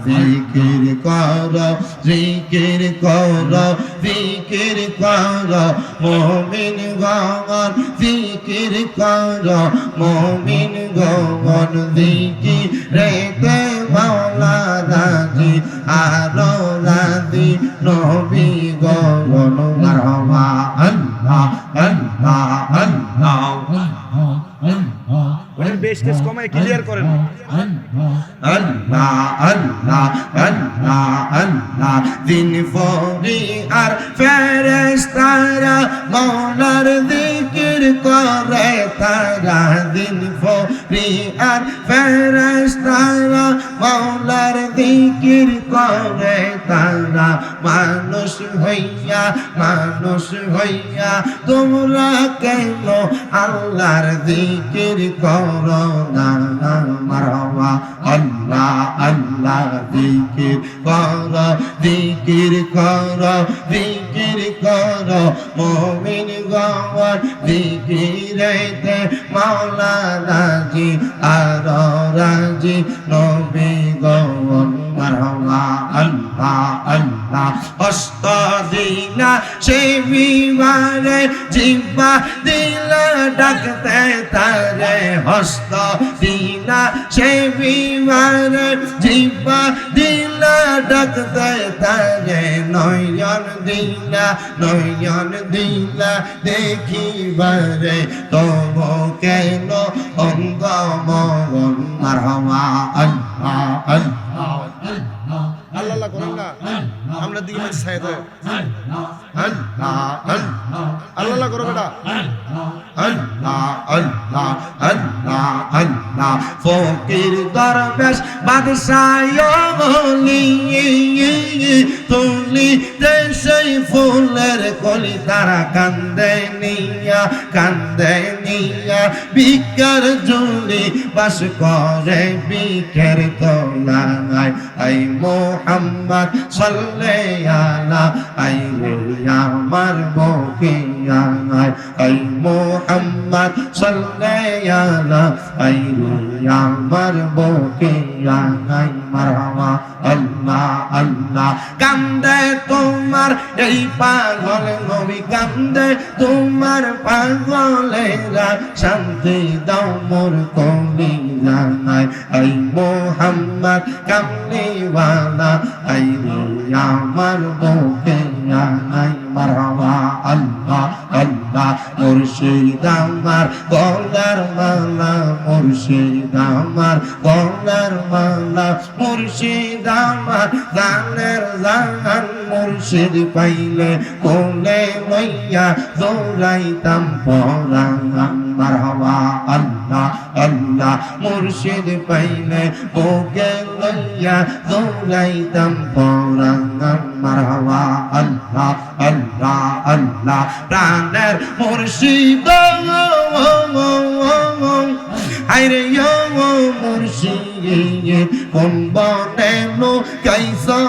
জিকির করো জিকির করো জিকির করো মুমিন গণ জিকির করো মুমিন গণ জিকিরেতে মাওলা রাজি আরো রাজি নবী গণ মারহাবা আল্লাহ আল্লাহ আল্লাহ বেশ কেস কমায় ক্লিয়ার করেন আল্লাহ আল্লাহ আল্লাহ আল্লাহ দিন ফরি আর ফেরেশতারা মাওলার জিকির করে তারা দিন ফরি আর ফেরেশতারা মাওলার জিকির করে তারা মানুষ হইয়া তোমরা কেন আল্লাহর জিকির করো না মারহাবা আল্লাহ আল্লাহ জিকির করো জিকির করো জিকির করো মুমিন গণ জিকিরেতে মাওলা রাজি আর রাজি নবী গণ মারহাবা আল্লাহ আল্লাহ অস্তদিনা সে বিবারে জিব্বা দিলা ডাকতে তারে হস্ত দিনা সে বিবারে জিব্বা দিলা ডাকতে তারে নয়ন দিলা দেখিবারে তবু কেন অঙ্গ মগন মারহাবা আল্লাহ আল্লাহ আল্লাহ করেন না আমরা দিকে মাঝে ছায়া দেয় আল্লাহ করো বেটা আল্লাহ আল্লাহ আল্লাহ আল্লাহ ফকির দরবেশ বাদশাহ বলি তুলি দেশে ফুলের কলি তারা কান্দে নিয়া বিকার জুলি বাস করে বিকের তোলায় আই মোহাম্মদ সাল্লাল্লাহু আলা আইরে আমার বকিয়ায় আই মোহাম্মদ সাল্লাল্লাহু আলা আইরে আমার বকিয়ায় মারহাবা আল্লাহ আল্লাহ কান্দে তোমার এই পাগল নবী কান্দে তোমার পাগলেরা শান্তি দাও মোর কলি জানাই আই মোহাম্মদ কামলিওয়ালা আই আমার বুকে আই মারহাবা আল্লাহ আল্লাহ মুর্শিদ আমার গলার মালা মুর্শিদ আমার গলার মালা মুর্শিদ আমার জানের জান মুর্শিদ পাইলে কোলে লইয়া দৌড়াইতাম পরাণ মারহাবা আল্লাহ আল্লাহ মুর্শিদ পাইলে বুকে লইয়া দৌড়াইতাম পরাণ মারহাবা আল্লাহ আল্লাহ আল্লাহ প্রাণের মুর্শিদ আইরে মুর্শিদ কোন বনে লো কাইসা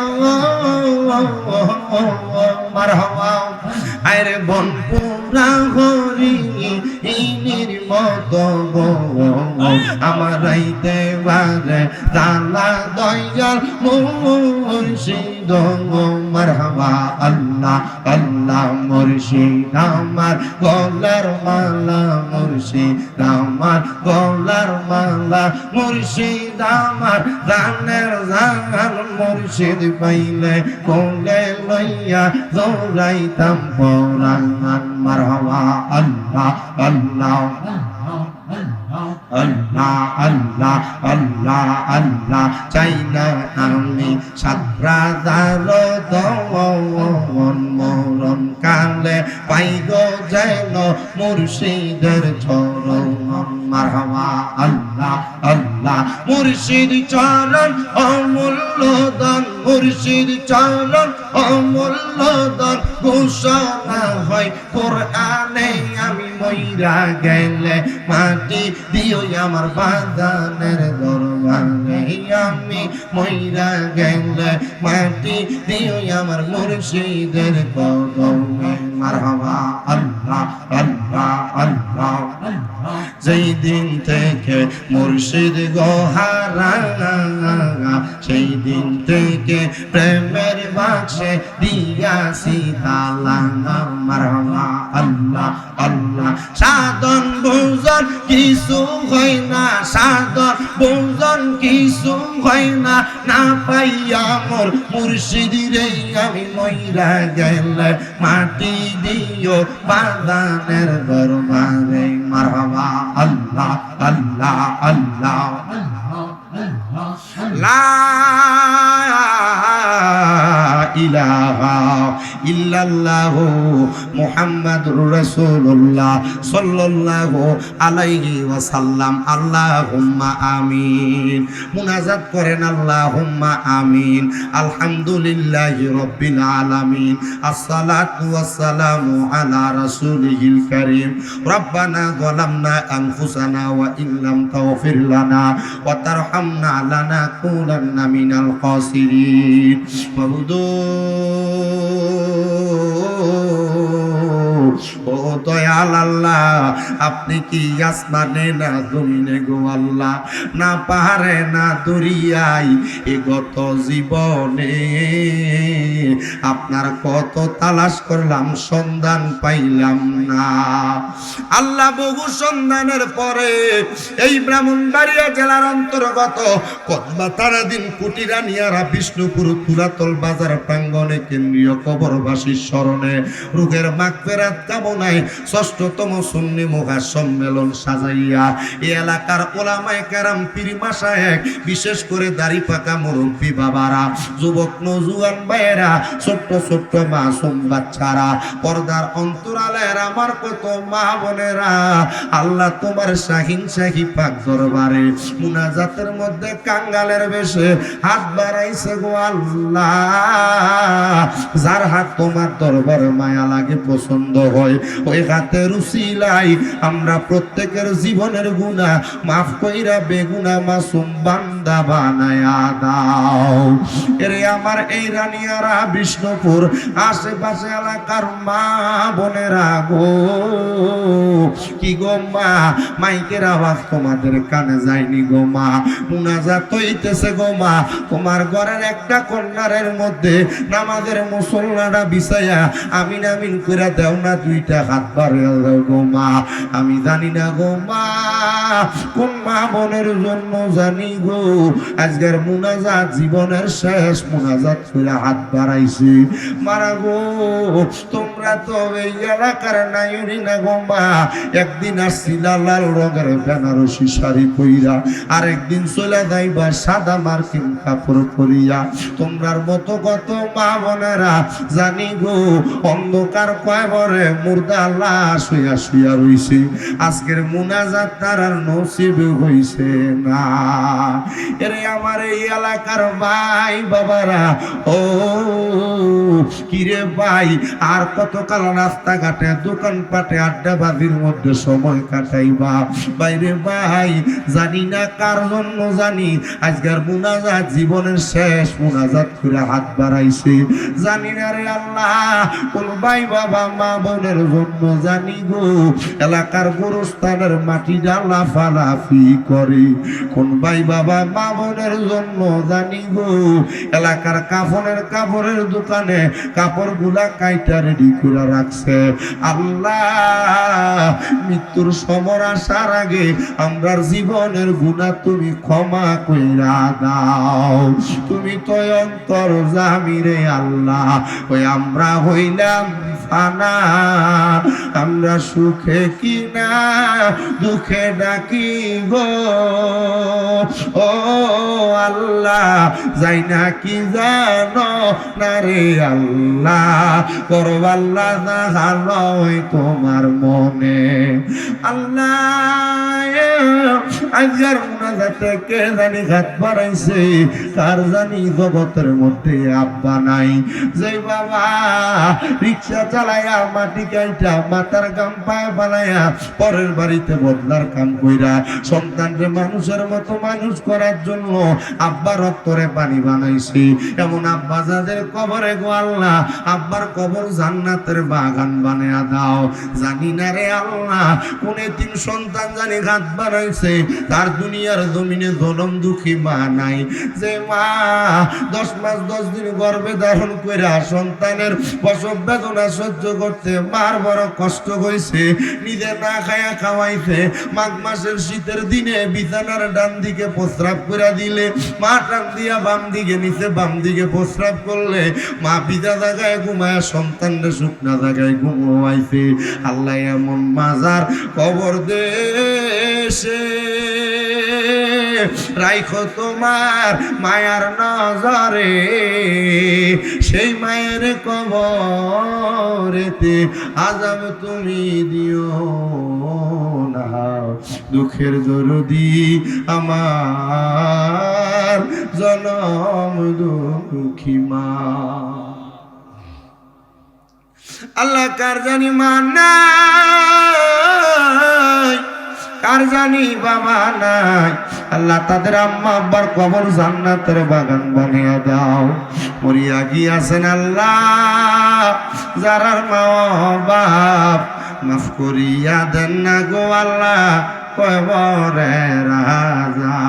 মারহাবা আইরে বন পুরা হরি ইনির মতো আমার রাইতে বারে জালা দয়াল মুর্শিদ মারহাবা আল্লাহ আল্লাহ মুর্শিদ আমার গলার মালা মুর্শিদ আমার গলার মালা মুর্শিদ আমার জানের জান মুর্শিদ পাইলে কোলে লইয়া দৌড়াইতাম পরাণ মারহাবা আল্লাহ আল্লাহ আল্লাহ আল্লাহ আল্লাহ আল্লাহ চাই না আমি সাতরাদার দমন মরণ কালে পাইগ যেন মুর্শিদের চরণ মারহাবা আল্লাহ আল্লাহ মুর্শিদ চরণ অমূল্য দান মুর্শিদ চরণ অমূল্য দান ঘোষণা হয় কোরআনে আমি মইরা গেলে মাটি দিও আমার বাদানের দরবারে আমি মইরা গেলে মাটি দিও আমার মুর্শিদের কদমে মারহাবা যেই দিন থেকে মুর্শিদ গো হারা, সেই দিন থেকে প্রেমের বাক্সে দিয়াছি তালা। মারহাবা আল্লাহ আল্লাহ। সাধন ভোজন কিছু হয় না, সাধন ভোজন কিছু হয় না, না পাইয়া মোর মুর্শিদ রে আমি মইরা গেলে মাটি দিও বাগানের দরবারে। মারহাবা আল্লাহ আল্লাহ আল্লাহ। লা ইলাহা ইল্লাল্লাহু মুহাম্মাদুর রাসূলুল্লাহ সাল্লাল্লাহু আলাইহি ওয়াসাল্লাম। আল্লাহুম্মা আমিন। মুনাজাত করেন আল্লাহুম্মা আমিন। আলহামদুলিল্লাহি রাব্বিল আলামিন। আসসালাতু ওয়াসসালামু আলা রাসূলিহিল কারীম। রব্বানা যালামনা আনফুসানা ওয়া ইল্লাম তাগফির লানা ওয়া তারহামনা লানাকুনান্না মিনাল খাসিরিন। ও দয়াল আল্লাহ, আপনি কি আসমানে না জমিনে গো আল্লাহ, না পাহাড়ে না দরিয়ায়, এ গত জীবনে আপনার কত তালাশ করলাম, সন্ধান পাইলাম না আল্লাহ। বহু সন্ধানের পরে এই ব্রাহ্মণবাড়িয়া জেলার অন্তর্গত কদমা তারাদিন কুটিরানিয়ারা বিষ্ণুপুর তুলাতল বাজার প্রাঙ্গণে কেন্দ্রীয় কবরবাসীর স্মরণে রোগের মাগফিরাত কামনায় ৬ষ্ঠতম সুন্নি মুহা সম্মেলন সাজাইয়া এই এলাকার ওলামায়ে কেরাম, পীর মাশায়েখ, বিশেষ করে দাড়ি পাকা মুরব্বী বাবারা, যুবক নওজোয়ান ভাইয়েরা, ছোট্ট ছোট্ট মাসুম বাচ্চারা, পর্দার অন্তরালের আমার কত মা বোনেরা, আল্লাহ তোমার শাহিন শাহী পাক দরবারে মুনাজাতের মধ্যে কাঙ্গালের বেশে হাত বাড়াইছে গো আল্লাহ। যার হাত তোমার দরবারে মায়া লাগে, পছন্দ হয়, ওই হাতের উসিলাই আমরা প্রত্যেকের জীবনের গুনাহ মাফ কইরা বেগুনা মাসুম বান্দা বানায়া দাও। এরে আমার এই রানিয়ারা, বিষ্ণুপুর আশেপাশে এলাকার মা বোনেরা গো, কি গো মা, মাইকের আওয়াজ তোমাদের কানে যায়নি গো মা, মুনাজাত হইতেছে গো মা, তোমার ঘরের একটা কর্নারের মধ্যে নামাজের মুসল্লাটা বিছাইয়া আমিন আমিন কইরা দাও না, দুইটা হাত বাড়াইয়া দাও গো মা। আমি জানি না গো মা, কোন মা বোনের জন্য জানি গো আজকের মুনাজাত জীবনের শেষ মুনাজাত কইরা হাত বাড়াইছে। মারা গো, তোমরা তো এই এলাকার নাইরি না গো মা। একদিন আসছিলা লাল রঙের বেনারসি শাড়ি পইরা, আর একদিন চলে যাইবা সাদা মার্কিন কাপড় পরিয়া। তোমরার মতো কত মা বোনেরা জানি গো অন্ধকার কয়বরে মুর্দা লাশ হইয়া শুইয়া রইছে, আজকের মুনাজাত তার আর নসিব হইছে না। এরে আমার এই এলাকার ভাই বাবারা, ও কিরে ভাই, আর কতকাল রাস্তাঘাটে দোকানপাটে আড্ডাবাজির মধ্যে সময় কাটাইবা? বাইরে ভাই, জানি না কার জন্য জানি আজকের মুনাজাত জীবনের শেষ মুনাজাত করে হাত বাড়াইছে। জানি না রে আল্লাহ, কোন ভাই বাবা মা বোনের জন্য জানি গো এলাকার গোরস্থানের মাটি ডালা ফালাফি করে। কোন ভাই বাবা মা বোনের জন্য জানি গো এলাকার কাপড়ের দোকানে কাপড় গুলা কাইটা রেডি করে রাখছে। আল্লাহ, মৃত্যুর সময় আসার আগে আমরার জীবনের গুনাহ তুমি ক্ষমা কইরা দাও। তুমি তো অন্তর্যামী রে আল্লাহ। ওই আমরা হইলাম ফানা, আমরা সুখে কিনা দুঃখে ডাকি গো। ও আল্লাহ, যাই না কি জানো না রে আল্লাহ, করব আল্লাহ জানো তোমার মনে। আল্লাহ, আজকের মুনাজাতে কে জানি হাত বাড়াইছে, কার জানি জগতের মধ্যে আব্বা নাই। যে বাবা রিক্সা চালাইয়া মাটি কাইটা মাথার গাম পায়ে বানাইয়া পরের বাড়িতে বদলার কাম কইরা সন্তানকে মানুষের মতো মানুষ করার জন্য আব্বার রক্তরে পানি বানাইছি। এমন আব্বা যাদের কবরে গো আল্লাহ আব্বার কবর জান্নাতের বাগান বানায়া দাও। জানি না রে আল্লাহ কোন তিন সন্তান জানি ঘাত বানাইছে, তার দুনিয়ার জমিনে জনম দুঃখী মা নাই, যে মা 10 মাস 10 দিন গর্ভে ধারণ কইরা সন্তানের প্রসব বেদনা সহ্য করতে মার বড় কষ্ট হইছে। নিজে না খায়া খাওয়াইছে, মাঘ মাসের শীতের দিনে বিছানার ডান দিকে প্রস্রাব করে দিলে মা টান দিয়া বাম দিকে নিচে, বাম দিকে প্রস্রাব করলে মা পিতা জায়গায় ঘুমায় সন্তানরা শুকনা জায়গায় ঘুমাইছে। আল্লাহ এমন মাজার কবর দেশে রাইখো তোমার মায়ার নজরে, সেই মায়ের কবরেতে আযাব তুমি দিও না। দুঃখের দরদি আমার জনম দুঃখী মা। আল্লাহ কার জানি মা নাই, কার জানি বাবা নাই, আল্লাহ তাদের আম্মা আব্বার কবর জান্নাতের বাগান বানিয়ে দাও। মরিয়া গিয়াছেন আল্লাহ যারার মা বাপ মাফ করিয়া দেন না গো আল্লাহ কবরে রাজা।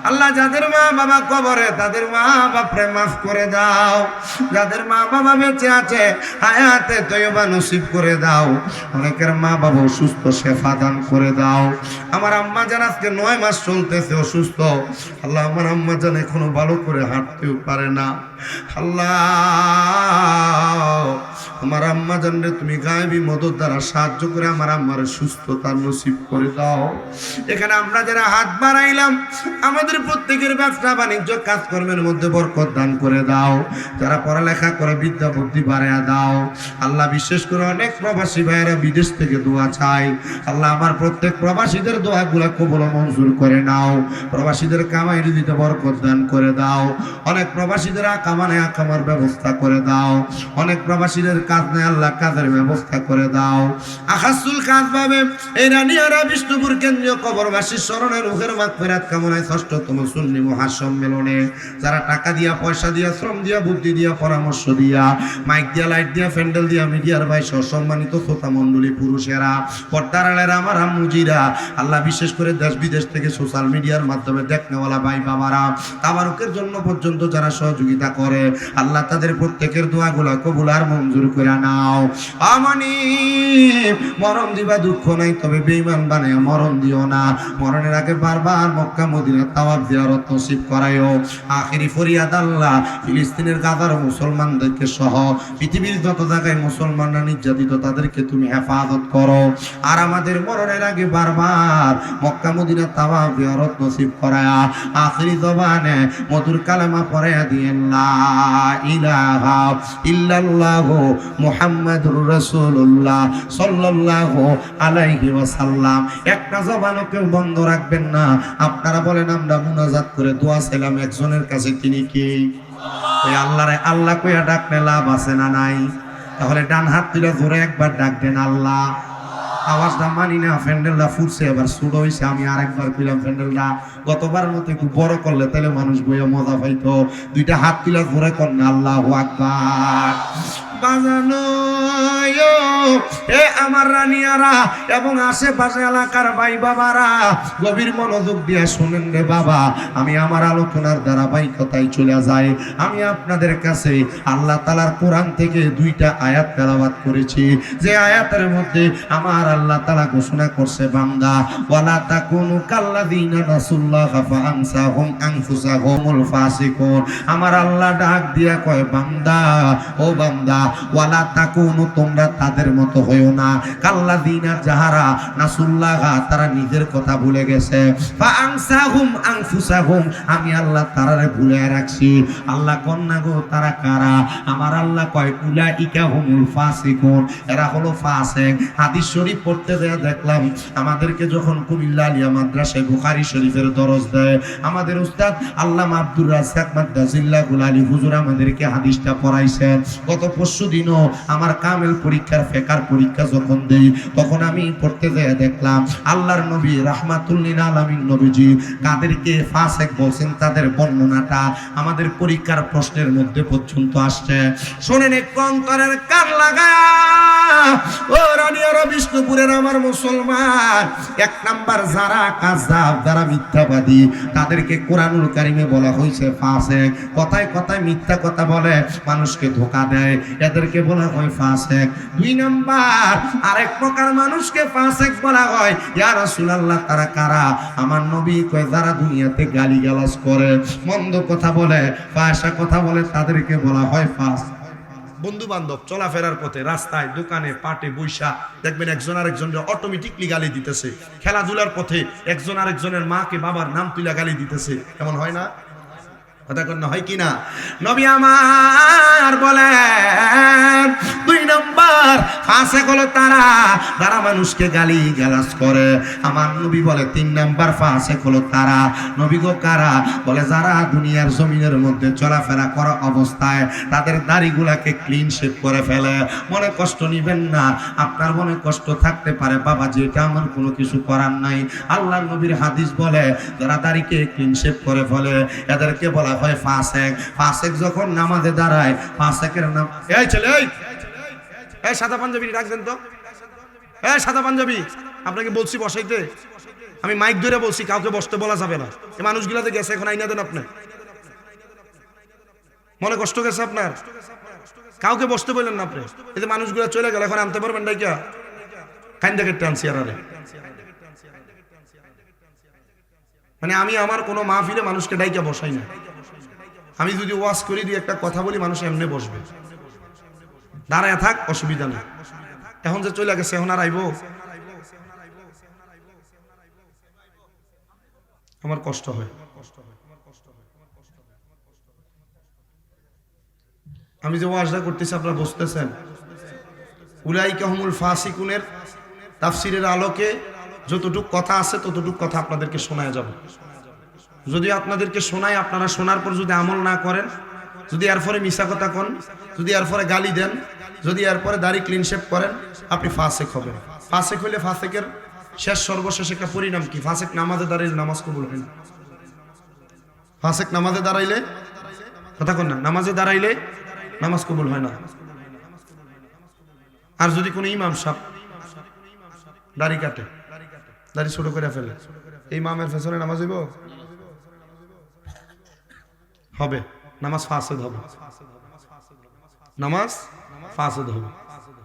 আল্লাহ যাদের মা বাবা কবরে তাদের মা বাপরে মাফ করে দাও। যাদের মা বাবা বেঁচে আছে হায়াতে তয়বা নসিব করে দাও। অনেকের মা বাবা অসুস্থ, শেফা দান করে দাও। আমার আম্মা জান আজকে 9 মাস চলতেছে অসুস্থ। আল্লাহ আমার আম্মা জান এখনো ভালো করে হাঁটতেও পারে না। আল্লাহ আমার আম্মা জানরে তুমি গায়েবী মদত দ্বারা সাহায্য করে আমার আম্মার সুস্থতা নসিব করে দাও। এখানে আমরা যারা হাত বাড়াইলাম আমাদের প্রত্যেকের ব্যবসা বাণিজ্য কাজকর্মের মধ্যে বরকত দান করে দাও। যারা পড়ালেখা করে বিদ্যা বুদ্ধি বাড়াইয়া দাও। আল্লাহ বিশেষ করে অনেক প্রবাসী ভাইয়েরা বিদেশ থেকে দোয়া চায়। আল্লাহ আমার প্রত্যেক প্রবাসীদের দোয়াগুলা কবুল মঞ্জুর করে নাও। প্রবাসীদের কামাই রুজিতে বরকত দান করে দাও। অনেক প্রবাসীদের আকামানে আকামার ব্যবস্থা করে দাও। অনেক প্রবাসীদের কাজ নেই আল্লাহ কাজের ব্যবস্থা করে দাও। আখাসুল কাজ পাবে এই রানিয়ারা বিষ্ণুপুর কেন্দ্রীয় কবরবাসীর স্মরণে রুহের মাগফিরাত কামনায় 6তম সুন্নি মহাসম্মেলনে যারা টাকা দিয়া, পয়সা দিয়া, শ্রম দিয়া, বুদ্ধি দিয়া, পরামর্শ দিয়া, মাইক দিয়া, লাইট দিয়া, প্যান্ডেল দিয়া, মিডিয়ার ভাই সহ সম্মানিত শ্রোতা মণ্ডলী, পুরুষেরা, পর্দার আড়ালের আমার আম্মুজিরা, আল্লাহ বিশেষ করে দেশ বিদেশ থেকে সোশ্যাল মিডিয়ার মাধ্যমে দেখনেওয়ালা ভাই বাবারা, তাবারুকের জন্য পর্যন্ত যারা সহযোগিতা করে আল্লাহ তাদের প্রত্যেকের দোয়াগুলা কবুল আর মঞ্জুর করে নাও। আমানি মরণ দিবা দুঃখ নাই, তবে বেঈমান বানায় মরণ দিও না। মরণের আগে বারবার মক্কা মদিনা তাওয়াফ জিয়ারত নসিব করায়ও। আখিরি ফরিয়াদ আল্লাহ ফিলিস্তিনের গাজার মুসলমানদেরকে সহ পৃথিবীর যত জায়গায় মুসলমানরা নির্যাতিত তাদেরকে তুমি হেফাজত করো। আর আমাদের মরণের আগে বারবার মক্কা মদিনা তাওয়াফ জিয়ারত নসিব করায়া আখিরি জবানে মধুর কালেমা পড়ায়া দিয়ে লা ইলাহা ইল্লাল্লাহু মুহাম্মাদুর রাসূলুল্লাহ সাল্লাল্লাহু আলাইহি ওয়াসাল্লাম। একটা জবানও কেউ বন্ধ রাখবেন না। আপনারা বলেন আমরা মুনাজাত করে দোয়া চাইলাম একজনের কাছে, তিনি কি? ওই আল্লাহরে আল্লাহ কইয়া ডাকলে লাভ আছে না নাই? তাহলে ডান হাত তুলে জোরে একবার ডাক দেন আল্লাহ। আওয়াজটা মানি না, প্যান্ডেলটা ফুটছে, এবার ছোট হয়েছে। আমি আরেকবার কইলাম প্যান্ডেলটা গতবার মতো একটু বড় করলে তাহলে মানুষ বইয়া মজা পাইতো। 2টা হাত তুলে জোরে কর না আল্লাহু আকবার। বাজানো এ আমার রানিয়ারা এবং আশেপাশে এলাকার ভাই বাবারা গভীর মনোযোগ দিয়ে শুনেন রে বাবা। আমি আমার আলোচনার ধারাবাহিকতায় চলে যাই। আমি আপনাদের কাছে আল্লাহ তাআলার কোরআন থেকে 2টা আয়াত তেলাওয়াত করেছি, যে আয়াতের মধ্যে আমার আল্লাহ তাআলা ঘোষণা করছে বান্দা ওয়ালা তাকুনু কাল্লাযিনা নাসুল্লাহা ফাআনসাহুম আনফুসাহুমুল ফাসিকুন। আমার আল্লাহ ডাক দিয়া কয় বান্দা, ও বান্দা, ওয়ালা তাকুনু তোমরা তাদের মতো হইও না, কাল্লাযিনা যাহারা নাসুল্লাহা তারা নিজের কথা ভুলে গেছে, ফাআনসাহুম আনফুসাহুম আমি আল্লাহ তারারে ভুলে রাখছি। আল্লাহ কন্যা গো তারা কারা? আমার আল্লাহ কয় উলাইকা হুমুল ফাসিকুন, এরা হলো ফাসিক। হাদিস শরীফ পড়তে দেয়া দেখলাম আমাদেরকে যখন কুমিল্লা আলিয়া মাদ্রাসায় বুখারী শরীফের দরস দেয় আমাদের উস্তাদ আল্লামা আব্দুর রাজ্জাক মাদ্দাজিল্লাহুল আলী হুজুর আমাদেরকে হাদিসটা পড়াইছেন। গত পরশু পরশুদিনও আমার কামেল পরীক্ষার ফেকার পরীক্ষা যখন দেই তখন আমি পড়তে যেয়ে দেখলাম আল্লাহর নবী রাহমাতুল লিল আলামিন নবীজি কাদেরকে ফাসেক বলছেন তাদের বর্ণনাটা আমাদের পরীক্ষার প্রশ্নের মধ্যে পর্যন্ত আসছে। শুনেন একটু অন্তরের কান লাগায়া ও রানিয়ারা বিষ্ণুপুরের আমার মুসলমান, এক নাম্বার যারা কাযযাব, যারা মিথ্যাবাদী, তাদেরকে কোরআনুল কারিমে বলা হয়েছে ফাসেক। কথায় কথায় মিথ্যা কথা বলে, মানুষকে ধোঁকা দেয়, এদেরকে বলা হয় ফাসেক। দুই নাম্বার আরেক প্রকার মানুষকে ফাসেক বলা হয়। ইয়া রাসূলুল্লাহ তারা কারা? আমার নবী কয় যারা দুনিয়াতে গালিগালাজ করে, মন্দ কথা বলে, ফাহশা কথা বলে, তাদেরকে বলা হয় ফাসেক। বন্ধু বান্ধব চলাফেরার পথে, রাস্তায়, দোকানে, পাটে বৈশা দেখবেন একজন আরেকজনকে অটোমেটিকলি গালি দিতেছে। খেলাধুলার পথে একজন আরেকজনের মাকে বাবার নাম তুলে গালি দিতেছে, এমন হয় না? কথা কন না, হয় কি না? নবী আমার বলেন দুই নম্বর ফাসেক হলো তারা যারা মানুষকে গালি গালাজ করে। আমার নবী বলে তিন নম্বর ফাসেক হলো তারা। নবী গো কারা? বলে যারা দুনিয়ার জমিনের মধ্যে চলাফেরা করা অবস্থায় তাদের দাড়িগুলাকে ক্লিন শেভ করে ফেলে। মনে কষ্ট নিবেন না, আপনার মনে কষ্ট থাকতে পারে বাবা, যেটা আমার কোনো কিছু করার নাই। আল্লাহর নবীর হাদিস বলে যারা দাড়িকে ক্লিন শেভ করে ফেলে এদেরকে বলা হয় ফাসেক। ফাসেক যখন নামাজে দাঁড়ায়, ফাসেকের নাম এই ছেলে, এই সাদা পাঞ্জাবি রাখবেন তো, এই সাদা পাঞ্জাবি আপনাকে বলছি বসাইতে, আমি মাইক ধরে বলছি কাউকে বসতে বলা যাবে না। এই মানুষগুলাতে গেছে, এখন আইনা দেন আপনি। মনে কষ্ট গেছে আপনার, কাউকে বসতে বললেন না আপনি। এই যে মানুষগুলা চলে গেল, এখন আনতে পারবেন ডাইকা কাইন্দা কেটে আনছি আর মানে আমি আমার কোনো মাহফিলে মানুষকে ডাইকা বসাই না। আমি যদি ওয়াজ করি, দুই একটা কথা বলি, মানুষ এমনি বসবে, দাঁড়ায় থাক, অসুবিধা নেই। এখন যে চলে গেছে, এখন আর আইব? আমার কষ্ট হয়। আমি যে ওয়াজটা করতেছি আপনারা বুঝতেছেন? উলাইকা হুমুল ফাসিকুনের তাফসিরের আলোকে যতটুক কথা আছে ততটুক কথা আপনাদেরকে শোনায় যাবে। যদি আপনাদেরকে শোনায়, আপনারা শোনার পর যদি আমল না করেন, যদি এরপরে মিশা কথা কন, যদি এরপরে গালি দেন, যদি এরপরে দাড়ি ক্লিন শেভ করেন, আপনি ফাসেক হবেন। ফাসেক হইলে ফাসেকের শেষ সর্বশেষ একটা পরিণাম কি? ফাসেক নামাজে দাঁড়াইলে নামাজ কবুল হয় না। ফাসেক নামাজে দাঁড়াইলে, কথা কন না, নামাজে দাঁড়াইলে নামাজ কবুল হয় না। আর যদি কোনো ইমাম সাহেব দাড়ি কাটে, দাড়ি ছোট করে ফেলে, এই ইমামের পেছনে নামাজ হইব? হবে, নামাজ ফাসেদ হবে, নামাজ ফাসেদ হবে।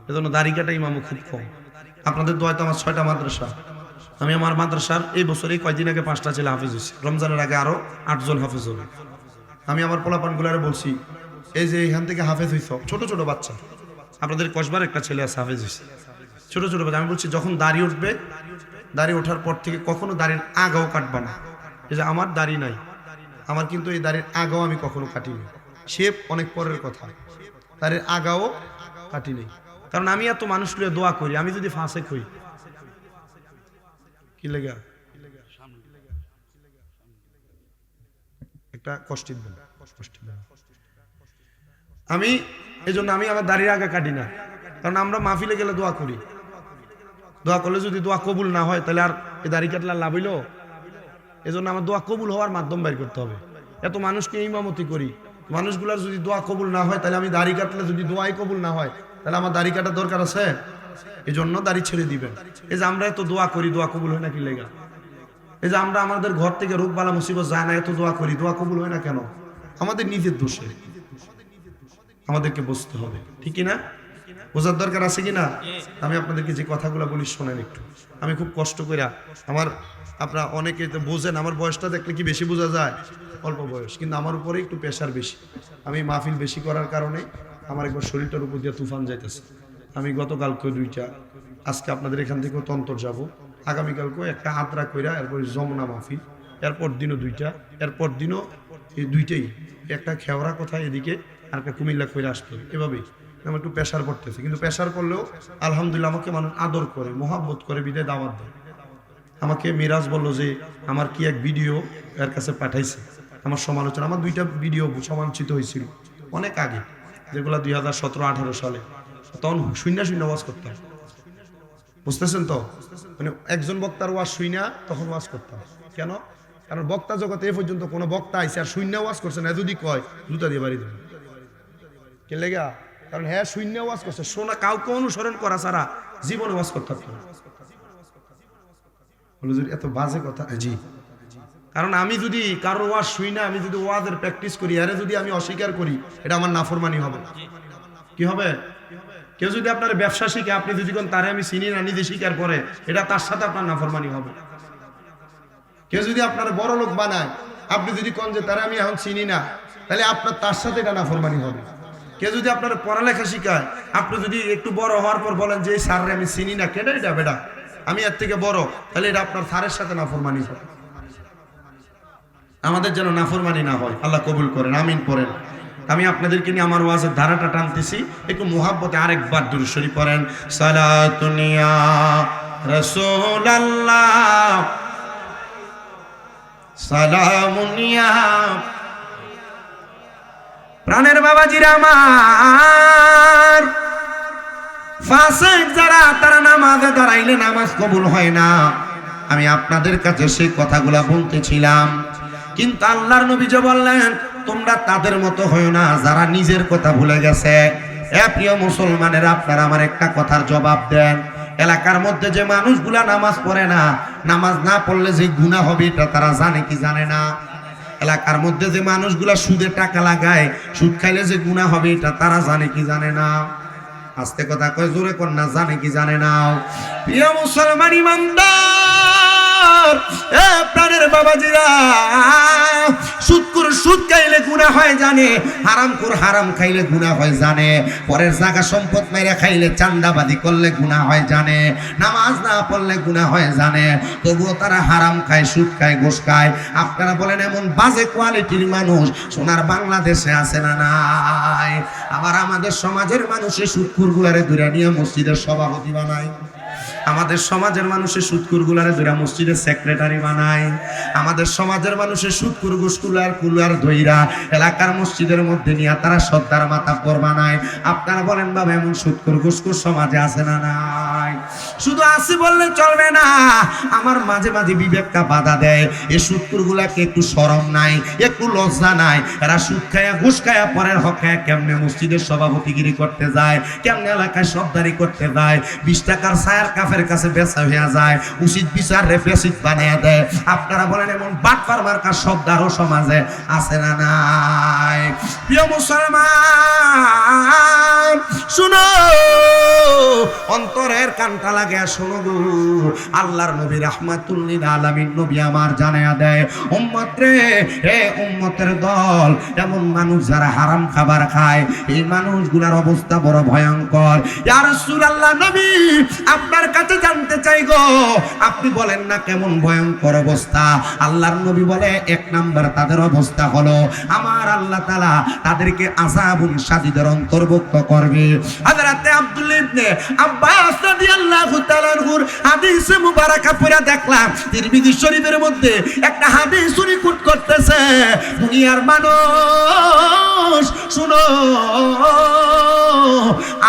এজন্য দাড়ি কাটা ইমামও খুব কম। আপনাদের দোয়ায় তো আমার 6টা মাদ্রাসা। আমি আমার মাদ্রাসার এই বছরে কয়েকদিন আগে 5টা ছেলে হাফেজ হয়েছে, রমজানের আগে আরো 8 জন হাফেজ হবে। আমি আমার পোলাপানগুলারে বলছি, এই যে এখান থেকে হাফেজ হইছ, ছোট ছোট বাচ্চা, আপনাদের কসবার একটা ছেলে আছে হাফেজ হয়েছে, ছোট ছোট বাচ্চা। আমি বলছি যখন দাড়ি উঠবে, দাড়ি ওঠার পর থেকে কখনো দাড়ির আগাও কাটবা না। এই যে আমার দাড়ি নাই, আমার কিন্তু এই দাড়ির আগাও আমি কখনো কাটিনি। শেপ অনেক পরের কথা, দাড়ির আগাও কাটিনি। কারণ আমি এত মানুষগুলো দোয়া করি, আমি যদি ফাসেক হই কি লেগা একটা কষ্ট দিবেন, আমি এই জন্য আমি আমার দাড়ির আগা কাটি না। কারণ আমরা মাহফিলে গেলে দোয়া করি, দোয়া করলে যদি দোয়া কবুল না হয় তাহলে আর এই দাড়ি কাটলে লাভ হইল? এই জন্য আমার দোয়া কবুল হওয়ার মাধ্যম বের করতে হবে। এত মানুষকে ইমামতি করি, মানুষগুলার যদি দোয়া কবুল না হয় তাহলে আমি দাড়ি কাটলে যদি দোয়াই কবুল না হয় তাহলে আমার দাড়ি কাটার দরকার আছে? এই জন্য দাড়ি ছেড়ে দিবেন। এই যে আমরা এত দোয়া করি, দোয়া কবুল হয় না কি লেগা? এই যে আমরা আমাদের ঘর থেকে রোগ বালা মুসিবত যায় না, এত দোয়া করি, দোয়া কবুল হয় না কেন? আমাদের নিজের দোষে, আমাদেরকে বুঝতে হবে, ঠিক না? বোঝার দরকার আছে কিনা? আমি আপনাদেরকে যে কথাগুলো বলি শোনেন একটু। আমি খুব কষ্ট করে, আমার আপনারা অনেকে তো বোঝেন, আমার বয়সটা দেখলে কি বেশি বোঝা যায়? অল্প বয়স, কিন্তু আমার উপরে একটু প্রেশার বেশি। আমি মাহফিল বেশি করার কারণে আমার একবার শরীরটার উপর দিয়ে তুফান যাইতেছে। আমি গতকালকে 2টা, আজকে আপনাদের এখান থেকেও তন্তর যাব, আগামীকালকেও একটা আদ্রা কইরা, এরপর যমুনা মাহফিল, এরপর দিনও 2টা, এরপর দিনও এই 2টাই, একটা খেওড়া কোথায় এদিকে আর একটা কুমিল্লা কইরা আসতে, এভাবেই আমার একটু প্রেশার পড়তেছে। কিন্তু প্রেশার করলেও আলহামদুলিল্লাহ আমাকে মানুষ আদর করে, মহাব্বত করে, বিদায় দাওয়াত দেয়। আমাকে মিরাজ বলল যে আমার কি এক ভিডিও এর কাছে পাঠাইছে, আমার সমালোচনা, আমার 2টা ভিডিও সমালোচিত হয়েছিল অনেক আগে। যেগুলো 2017-18 সালে, তখন শূন্য ওয়াজ করতাম। বুঝতেছেন তো? মানে একজন বক্তার ওয়াজ শুইনা তখন ওয়াজ করতাম। কেন? কারণ বক্তা জগতে এ পর্যন্ত কোনো বক্তা আইসে আর শূন্য ওয়াজ করছে না, যদি কয় জুতা দিয়ে বাড়ি দেবে। কে লেগা? কারণ হ্যাঁ শূন্য ওয়াজ করছে, শোনা কাউকে অনুসরণ করা ছাড়া জীবনে ওয়াজ করতে পারত না। এত বাজে কথা জি। কারণ আমি যদি কারো ওয়াজ শুই না, আমি যদি ওয়াজের প্র্যাকটিস করি, আরে যদি আমি অস্বীকার করি, এটা আমার নাফরমানি হবে। কি হবে? কেউ যদি আপনার ব্যবসা শিখে, আপনি যদি কোন তারে আমি চিনি না, নিজে স্বীকার করে, এটা তার সাথে আপনার নাফরমানি হবে। কেউ যদি আপনার বড় লোক বানায়, আপনি যদি কোন যে তারে আমি এখন চিনি না, তাহলে আপনার তার সাথে এটা নাফরমানি হবে। কেউ যদি আপনার পড়ালেখা শিখায়, আপনি যদি একটু বড় হওয়ার পর বলেন যে এই স্যাররে আমি চিনি না, কেন এটা বেটা, আমি এর থেকে বড়, তাহলে এটা আপনার স্যারের সাথে নাফরমানি হবে। আমাদের যেন নাফরমানি না হয়, আল্লাহ কবুল করেন, আমিন পড়েন। আমি আপনাদেরকে নিয়ে আমার ওয়াজের ধারাটা টানতেছি, একটু মুহাব্বতে আরেকবার দুরূদ শরীফ পড়েন। সালাতুন ইয়া রাসূলুল্লাহ, সালামুন ইয়া। প্রাণের বাবাজিরা আমার, ফাসিক যারা, তারা নামাজে দাঁড়াইলে নামাজ কবুল হয় না। আমি আপনাদের কাছে সেই কথাগুলা বলতেছিলাম, কিন্তু আল্লাহর নবী যে বললেন তোমরা তাদের মতো হয়ো না যারা নিজের কথা ভুলে গেছে। এ প্রিয় মুসলমানেরা, আপনারা আমার একটা কথার জবাব দেন। এলাকার মধ্যে যে মানুষগুলা নামাজ পড়ে না, নামাজ না পড়লে যে গুনাহ হবে এটা তারা জানে কি জানে না? এলাকার মধ্যে যে মানুষগুলা সুদে টাকা লাগায়, সুদ খাইলে যে গুনাহ হবে এটা তারা জানে কি জানে না? আস্তে কথা কয়, জোরে কর না, জানে কি জানে না? প্রিয় মুসলমান ইমানদার, এ প্রাণের বাবাজিরা, সুদখোর সুদ খাইলে গুনাহ হয় জানে, হারামখোর হারাম খাইলে গুনাহ হয় জানে, পরের জায়গা সম্পদ মাইরা খাইলে, চান্দাবাজি করলে গুনাহ হয় জানে, নামাজ না পড়লে গুনাহ হয় জানে, তবুও তারা হারাম খায়, সুদ খায়, ঘুষ খায়। আপনারা বলেন এমন বাজে কোয়ালিটির মানুষ সোনার বাংলাদেশে আছে না নাই? আবার আমাদের সমাজের মানুষের সুদখোরগুলারে ধরে নিয়ে মসজিদের সভাপতি বানায়, আমাদের সমাজের মানুষের সুদখোর গুলারে ধইরা মসজিদের সেক্রেটারি বানায়, আমাদের সমাজের মানুষের সুদখোর ঘুষখোর কুলার ধইরা এলাকার মসজিদের মধ্যে নিয়ে তারা সর্দার মাতাব্বর বানায়। আপনারা বলেন বাবা, এমন সুদখোর ঘুষখোর সমাজে আছে না নাই? শুধু আসি বললে চলবে না, আমার মাঝে মাঝে বিবেকটা বাধা দেয়। এই সুদখোর গুলাকে একটু শরম নাই, একটু লজ্জা নাই? এরা সুদ খায়া ঘুষ খায়া পরের হক খায়া কেমনে মসজিদের সভাপতিগিরি করতে যায়, কেমনে এলাকায় সর্দারি করতে যায়, 20 টাকার ছায়ার কাফের কাছে বেচা হয়ে যায়, উচিত বিচার রেফেসিট বানিয়ে দেয়। আপনারা বলেন এমন বাটপার মার্কার সর্দারও সমাজে আছে না নাই? প্রিয় মুসলমান শুনো, অন্তরের কানটা লাগে শোনো গো, আল্লাহর নবী রাহমাতুল লিল আলামিন নবী আমার জানায়া দেয়, উম্মত রে, হে উম্মতের দল, এমন মানুষ যারা হারাম খাবার খায়, এই মানুষগুলোর অবস্থা বড় ভয়ঙ্কর। ইয়া রাসূলুল্লাহ, নবী আপনার কাছে জানতে চাই গো, আপনি বলেন না কেমন ভয়ঙ্কর অবস্থা? আল্লাহর নবী বলে, 1 নাম্বার তাদের অবস্থা হলো আমার আল্লাহ তাআলা তাদেরকে আযাবুন শাদীদের অন্তর্ভুক্ত করবে। হযরত আব্দুল্লাহ ইবনে আব্বাস রাদিয়াল্লাহু তাআলা আনহুর হাদিসে মুবারাকা পড়ে দেখলাম, তিরমিজি শরীফের মধ্যে একটা হাদিস রিপোর্ট করতেছে, দুনিয়ার মানুষ শুনো,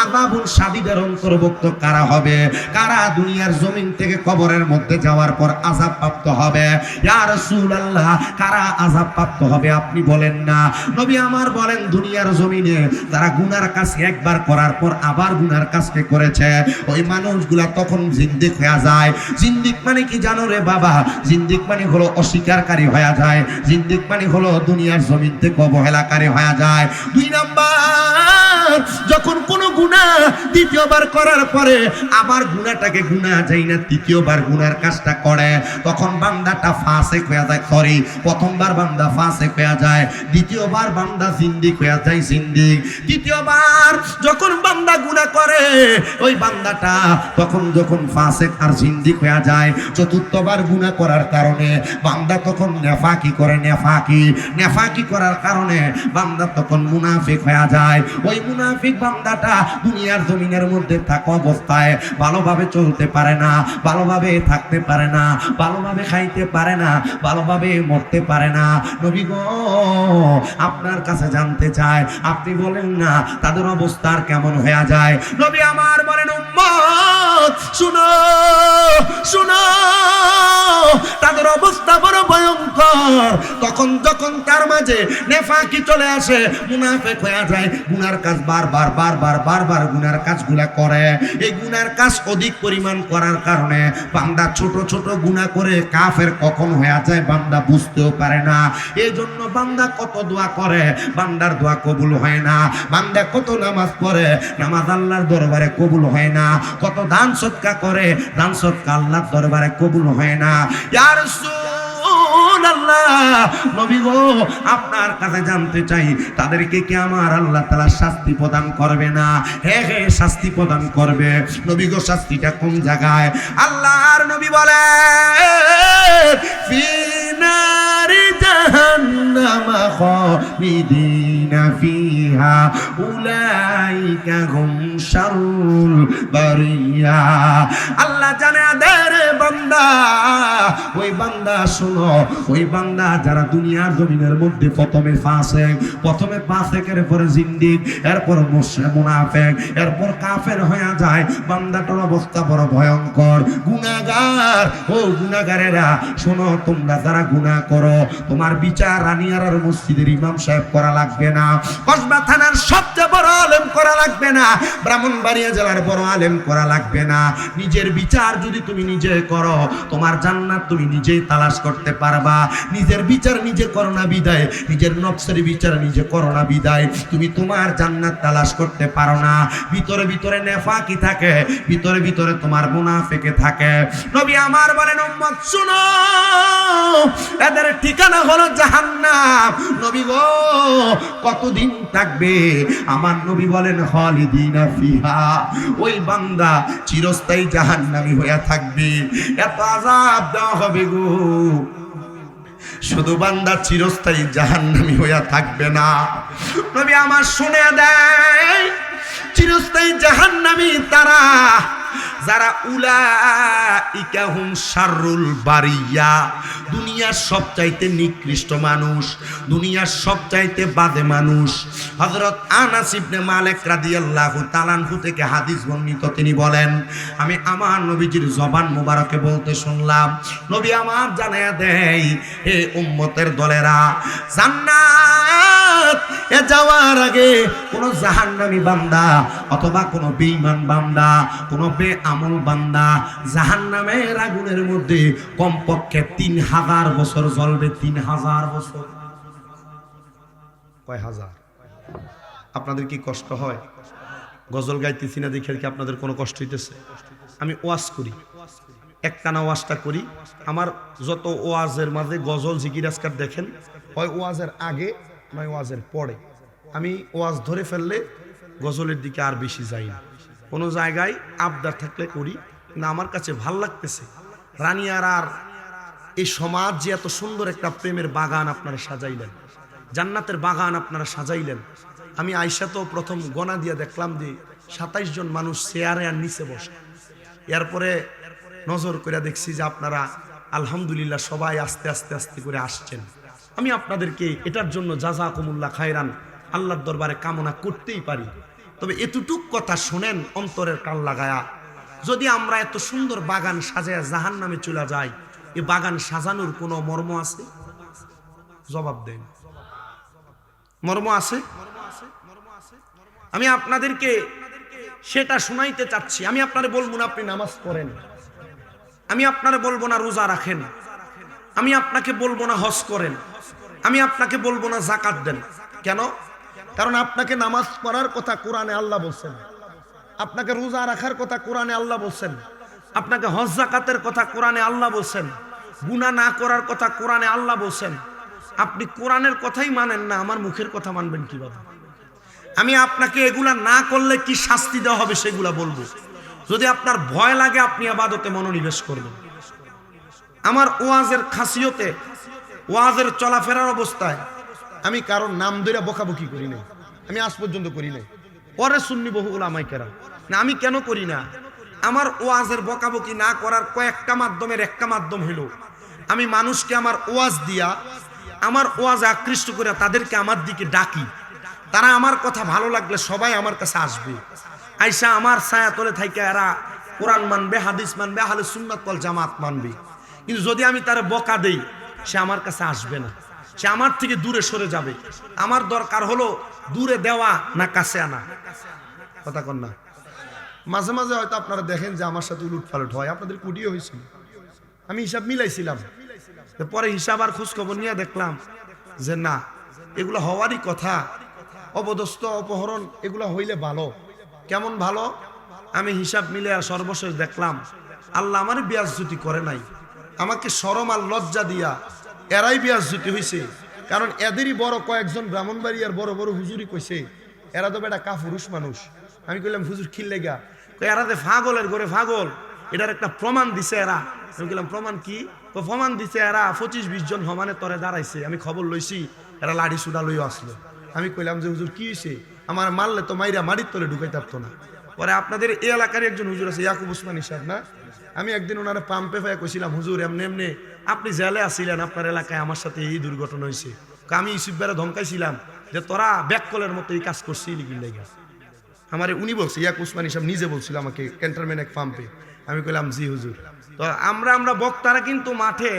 আযাবুন শাদীদের অন্তর্ভুক্ত কারা হবে? কারা দুনিয়ার জমিন থেকে কবরের মধ্যে যাওয়ার পর আযাব প্রাপ্ত হবে? ইয়া রাসূলুল্লাহ, কারা আযাব প্রাপ্ত হবে আপনি বলেন না? নবী আমার বলেন, দুনিয়ার জমিনে যারা গুনার কাজ একবার করার পর আবার গুনার কাজকে করেছে, ওই মানুষগুলা তখন জিন্দিক হয়ে যায়। জিন্দিক মানে কি জানো রে বাবা? জিন্দিক মানে হলো অস্বীকারী হয়ে যায়, জিন্দিক মানে হলো দুনিয়ার জমিন থেকে অবহেলাকারী হয়ে যায়। 2 নাম্বার, যখন কোনো গুনাহ দ্বিতীয়বার করার পরে আবার গুনাহটাকে গুনাহ যাই না, তৃতীয়বার গুনার কাজটা করে, তখন বান্দাটা ফাসিক হয়ে যায়। সরি, প্রথমবার বান্দা ফাসিক হয়ে যায়, দ্বিতীয়বার বান্দা জিন্দিক হয়ে যায়, জিন্দিক। তৃতীয়বার যখন বান্দা গুনাহ করে, ওই বান্দাটা তখন যখন ফাসিক আর জিন্দিক হয়ে যায়, চতুর্থবার গুনাহ করার কারণে বান্দা তখন নেফাকি করে, নেফাকি করার কারণে বান্দা তখন মুনাফিক হয়ে যায়। ওই মুনাফিক বান্দাটা দুনিয়ার জমিনের মধ্যে থাকা অবস্থায় ভালোভাবে চলতে পারে না, ভালোভাবে থাকতে পারে না, ভালোভাবে খাইতে পারে না, ভালোভাবে মরতে পারে না। নবী গো আপনার কাছে জানতে চায়, আপনি বলেন না তাদের অবস্থার কেমন হয়ে যায়। নবী আমার বলেন উম্মত শুনো শুনো, তাদের অবস্থা বড় ভয়ঙ্কর। তখন যখন তার মাঝে নেফাকি চলে আসে, মুনাফিক হয়ে যায়, গুনার কাজ বারবার গুনার কাজগুলা করে। এই গুনার কাজ অধিক পরিমাণ করার কারণে বান্দা ছোট ছোট গুনাহ করে কাফের কখন হয়ে যায় বান্দা বুঝতেও পারে না। এই জন্য বান্দা কত দোয়া করে, বান্দার দোয়া কবুল হয় না। বান্দা কত নামাজ পড়ে, নামাজ আল্লাহর দরবারে কবুল হয় না। কত দান সদকা করে, দান সদকা আল্লাহর দরবারে কবুল হয় না। ইয়া রাসূলুল্লাহ, নবী গো আপনার কাছে জানতে চাই, তাদেরকে কি আমার আল্লাহ তাআলা শাস্তি প্রদান করবে না? হ্যাঁ হ্যাঁ শাস্তি প্রদান করবে। নবী গো শাস্তিটা কোন জায়গায়? আল্লাহর নবী বলেন ফি নারি জাহান্নাম খালিদিনা ফিহা উলাইকা হুম শাররুল বারিয়া। আল্লাহ জানে আদের বান্দা, ওই বান্দা শোনো, ওই বান্দা যারা দুনিয়ার জমিনের মধ্যে প্রথমে ফাসেকের পরে জিন্দিক, এরপর মুনাফিক, এরপর কাফের হয়ে যায়, বান্দাটার অবস্থা বড় ভয়ঙ্কর। গুনাহগার, ও গুনাহগারেরা শোনো, তোমরা যারা গুনাহ করো তোমার বিচার রানিয়ার মসজিদের ইমাম সাহেব করা লাগবে না, কসবা থানার সবচেয়ে বড় আলেম করা লাগবে না, ব্রাহ্মণবাড়িয়া জেলার বড় আলেম করা লাগবে না। নিজের বিচার যদি তুমি নিজে করো, তোমার জান্নাত তুমি নিজেই তালাশ করতে পারবা। নিজের বিচার নিজে করো না বিদায়, নিজের নফসের বিচার নিজে করো না বিদায় তুমি তোমার জান্নাত তালাশ করতে পারো না। ভিতরে ভিতরে নেফাকি থাকে, ভিতরে ভিতরে তোমার মুনাফিকে থাকে। নবী আমার বলেন উম্মত শুনো, এদের ঠিকানা হলো জাহান্নাম। নবী গো কতদিন থাকবে? আমার নবী বলেন খালিদিনা ফিহা, ওই বান্দা চিরস্থায়ী জাহান্নামী হয়ে থাকবে। এত আযাব দেওয়া হবে গো, শুধু বান্দা চিরস্থায়ী জাহান্নামী হইয়া থাকবে না। নবী আমার শুনে দেয়, চিরস্থায়ী জাহান্নামী তারা যারা উলাইকা হুম শাররুল বারিয়া, দুনিয়ার সবচাইতে নিকৃষ্ট মানুষ, দুনিয়ার সবচাইতে বাজে মানুষ। হযরত আনাস ইবনে মালিক রাদিয়াল্লাহু তাআলা আনহু থেকে হাদিস বর্ণিত, তিনি বলেন আমি আমার নবীজির জবান মোবারকে বলতে শুনলাম, নবী আমার জানায়া দেয়, হে উম্মতের দলেরা, জান্নাত এ যাওয়ার আগে কোন জাহান্নামী বান্দা অথবা কোন বেঈমান বান্দা, কোন বেআমল বান্দা জাহান্নামের আগুনের মধ্যে কমপক্ষে 3000 বছর জ্বলবে। 3000 বছর। কয় হাজার? আপনাদের কি কষ্ট হয়? গজল গাইতেছি না দেখে কি আপনাদের কোনো কষ্ট হইতেছে? আমি ওয়াজ করি, একটানা ওয়াজটা করি। আমার যত ওয়াজের মাঝে গজল জিকির আজকার দেখেন, হয় ওয়াজের আগে নয় ওয়াজের পরে। আমি ওয়াজ ধরে ফেললে গজলের দিকে আর বেশি যাই না। কোনো জায়গায় আবদার থাকলে করি, না আমার কাছে ভাল লাগতেছে। রানিয়ার আর এই সমাজ যে এত সুন্দর একটা প্রেমের বাগান আপনারা সাজাইলেন, জান্নাতের বাগান আপনারা সাজাইলেন। আমি আয়সা তো প্রথম গণা দিয়ে দেখলাম যে 27 জন মানুষ চেয়ারে আর নিচে বসে। এরপরে নজর করে দেখছি যে আপনারা আলহামদুলিল্লাহ সবাই আস্তে আস্তে আস্তে করে আসছেন। আমি আপনাদেরকে এটার জন্য জাযাকুমুল্লাহ খায়রান আল্লাহর দরবারে কামনা করতেই পারি। তবে এতটুক কথা শোনেন অন্তরের কান লাগায়া, যদি আমরা এত সুন্দর বাগান সাজায়া জাহান্নামে চলে যাই, এ বাগান সাজানোর কোনো মর্ম আছে? জবাব দেন, মর্ম আছে? আমি আপনাদেরকে সেটা শোনাইতে চাচ্ছি। আমি আপনারে বলবো না আপনি নামাজ পড়েন, আমি আপনারে বলবো না রোজা রাখেন, আমি আপনাকে বলবো না হজ করেন, আমি আপনাকে বলবো না যাকাত দেন। কেন? কারণ আপনাকে নামাজ পড়ার কথা কোরআনে আল্লাহ বলছেন, আপনাকে রোজা রাখার কথা কোরআনে আল্লাহ বলছেন, আপনাকে হজ যাকাতের কথা কোরআনে আল্লাহ বলছেন, গুনাহ না করার কথা কোরআনে আল্লাহ বলছেন। আপনি কোরআনের কথাই মানেন না, আমার মুখের কথা মানবেন কিভাবে? আমি আপনাকে এগুলা না করলে কি শাস্তি দেওয়া হবে সেগুলা বলবো। যদি আপনার ভয় লাগে আপনি ইবাদতে মনোনিবেশ করবেন। আমার ওয়াজের খাসিয়তে, ওয়াজের চলাফেরার অবস্থায় আমি কারোর নাম ধরে বকাবকি করি নাই, আমি আজ পর্যন্ত করি নাই। করে সুন্নি বহু উলামায়ে কেরাম। না আমি কেন করি না? আমার ওয়াজের বকাবকি না করার কয়েকটা মাধ্যমের একটা মাধ্যম হলো আমি মানুষকে আমার ওয়াজ দিয়া, আমার ওয়াজ আকৃষ্ট করে তাদেরকে আমার দিকে ডাকি। তারা আমার কথা ভালো লাগলে সবাই আমার কাছে আসবে, আইসা আমার ছায়া তলে থাইকা এরা কোরআন মানবে, হাদিস মানবে, আহলে সুন্নাত ওয়াল জামাত মানবে। কিন্তু যদি আমি তার বকা দেই, সে আমার কাছে আসবে না, সে আমার থেকে দূরে সরে যাবে। আমার দরকার হলো দূরে দেওয়া না কাছে আনা। কথা কন না? মাঝে মাঝে হয়তো আপনারা দেখেন যে আমার সাথে উলট পালট হয়, আপনাদের কুটিও হয়েছিল, আমি হিসাব মিলাইছিলাম, পরে হিসাব আর খোঁজ খবর নিয়ে দেখলাম যে না, এগুলো হওয়ারই কথা। অপদস্থ, অপহরণ এগুলো হইলে ভালো। কেমন ভালো? আমি হিসাব মিলে আর সর্বশেষ দেখলাম আল্লাহ আমার বিয়াজ্জতি করে নাই, আমাকে শরম আর লজ্জা দিয়া এরাই বিয়াজ্জতি হয়েছে। কারণ এদেরই বড় কয়েকজন ব্রাহ্মণবাড়িয়ার বড় বড় হুজুরি কইছে এরা তো বেটা কাপুরুষ মানুষ। আমি কইলাম হুজুর খিল্লে গা, এরা যে ফাগলের ঘরে ফাগল, এটার একটা প্রমাণ দিছে এরা। আমি বললাম প্রমাণ কি? তো প্রমাণ দিছে এরা 25-20 জন সমানে তরে দাঁড়াইছে, আমি খবর লইছি, এরা লাড়ি সুডা লইও আসলো। আমি কইলাম যে হুজুর কি হয়েছে? আমার মারলে তো মাইরা মাটির তলে ঢুকাইতে পারতো না। পরে আপনাদের এই এলাকার একজন হুজুর আছে ইয়াকুব উসমানী সাহেব না, আমি একদিন ওনারা পাম্পে ফাইয়া কইছিলাম হুজুর এমনি এমনি আপনি জেলে আসছিলেন, আপনার এলাকায় আমার সাথে এই দুর্ঘটনা হয়েছে। আমি ইউসুফ বেড়া ধমকাইছিলাম যে তোরা ব্যাককলের মতো এই কাজ করছিলি কি লাগা। আমার উনি বলছে, ইয়াকুব উসমানী সাহেব নিজে বলছিল আমাকে ক্যান্টনমেন্ট এক পাম্পে। আমি কইলাম জি হুজুর। তো আমরা বক্তারা কিন্তু মাঠে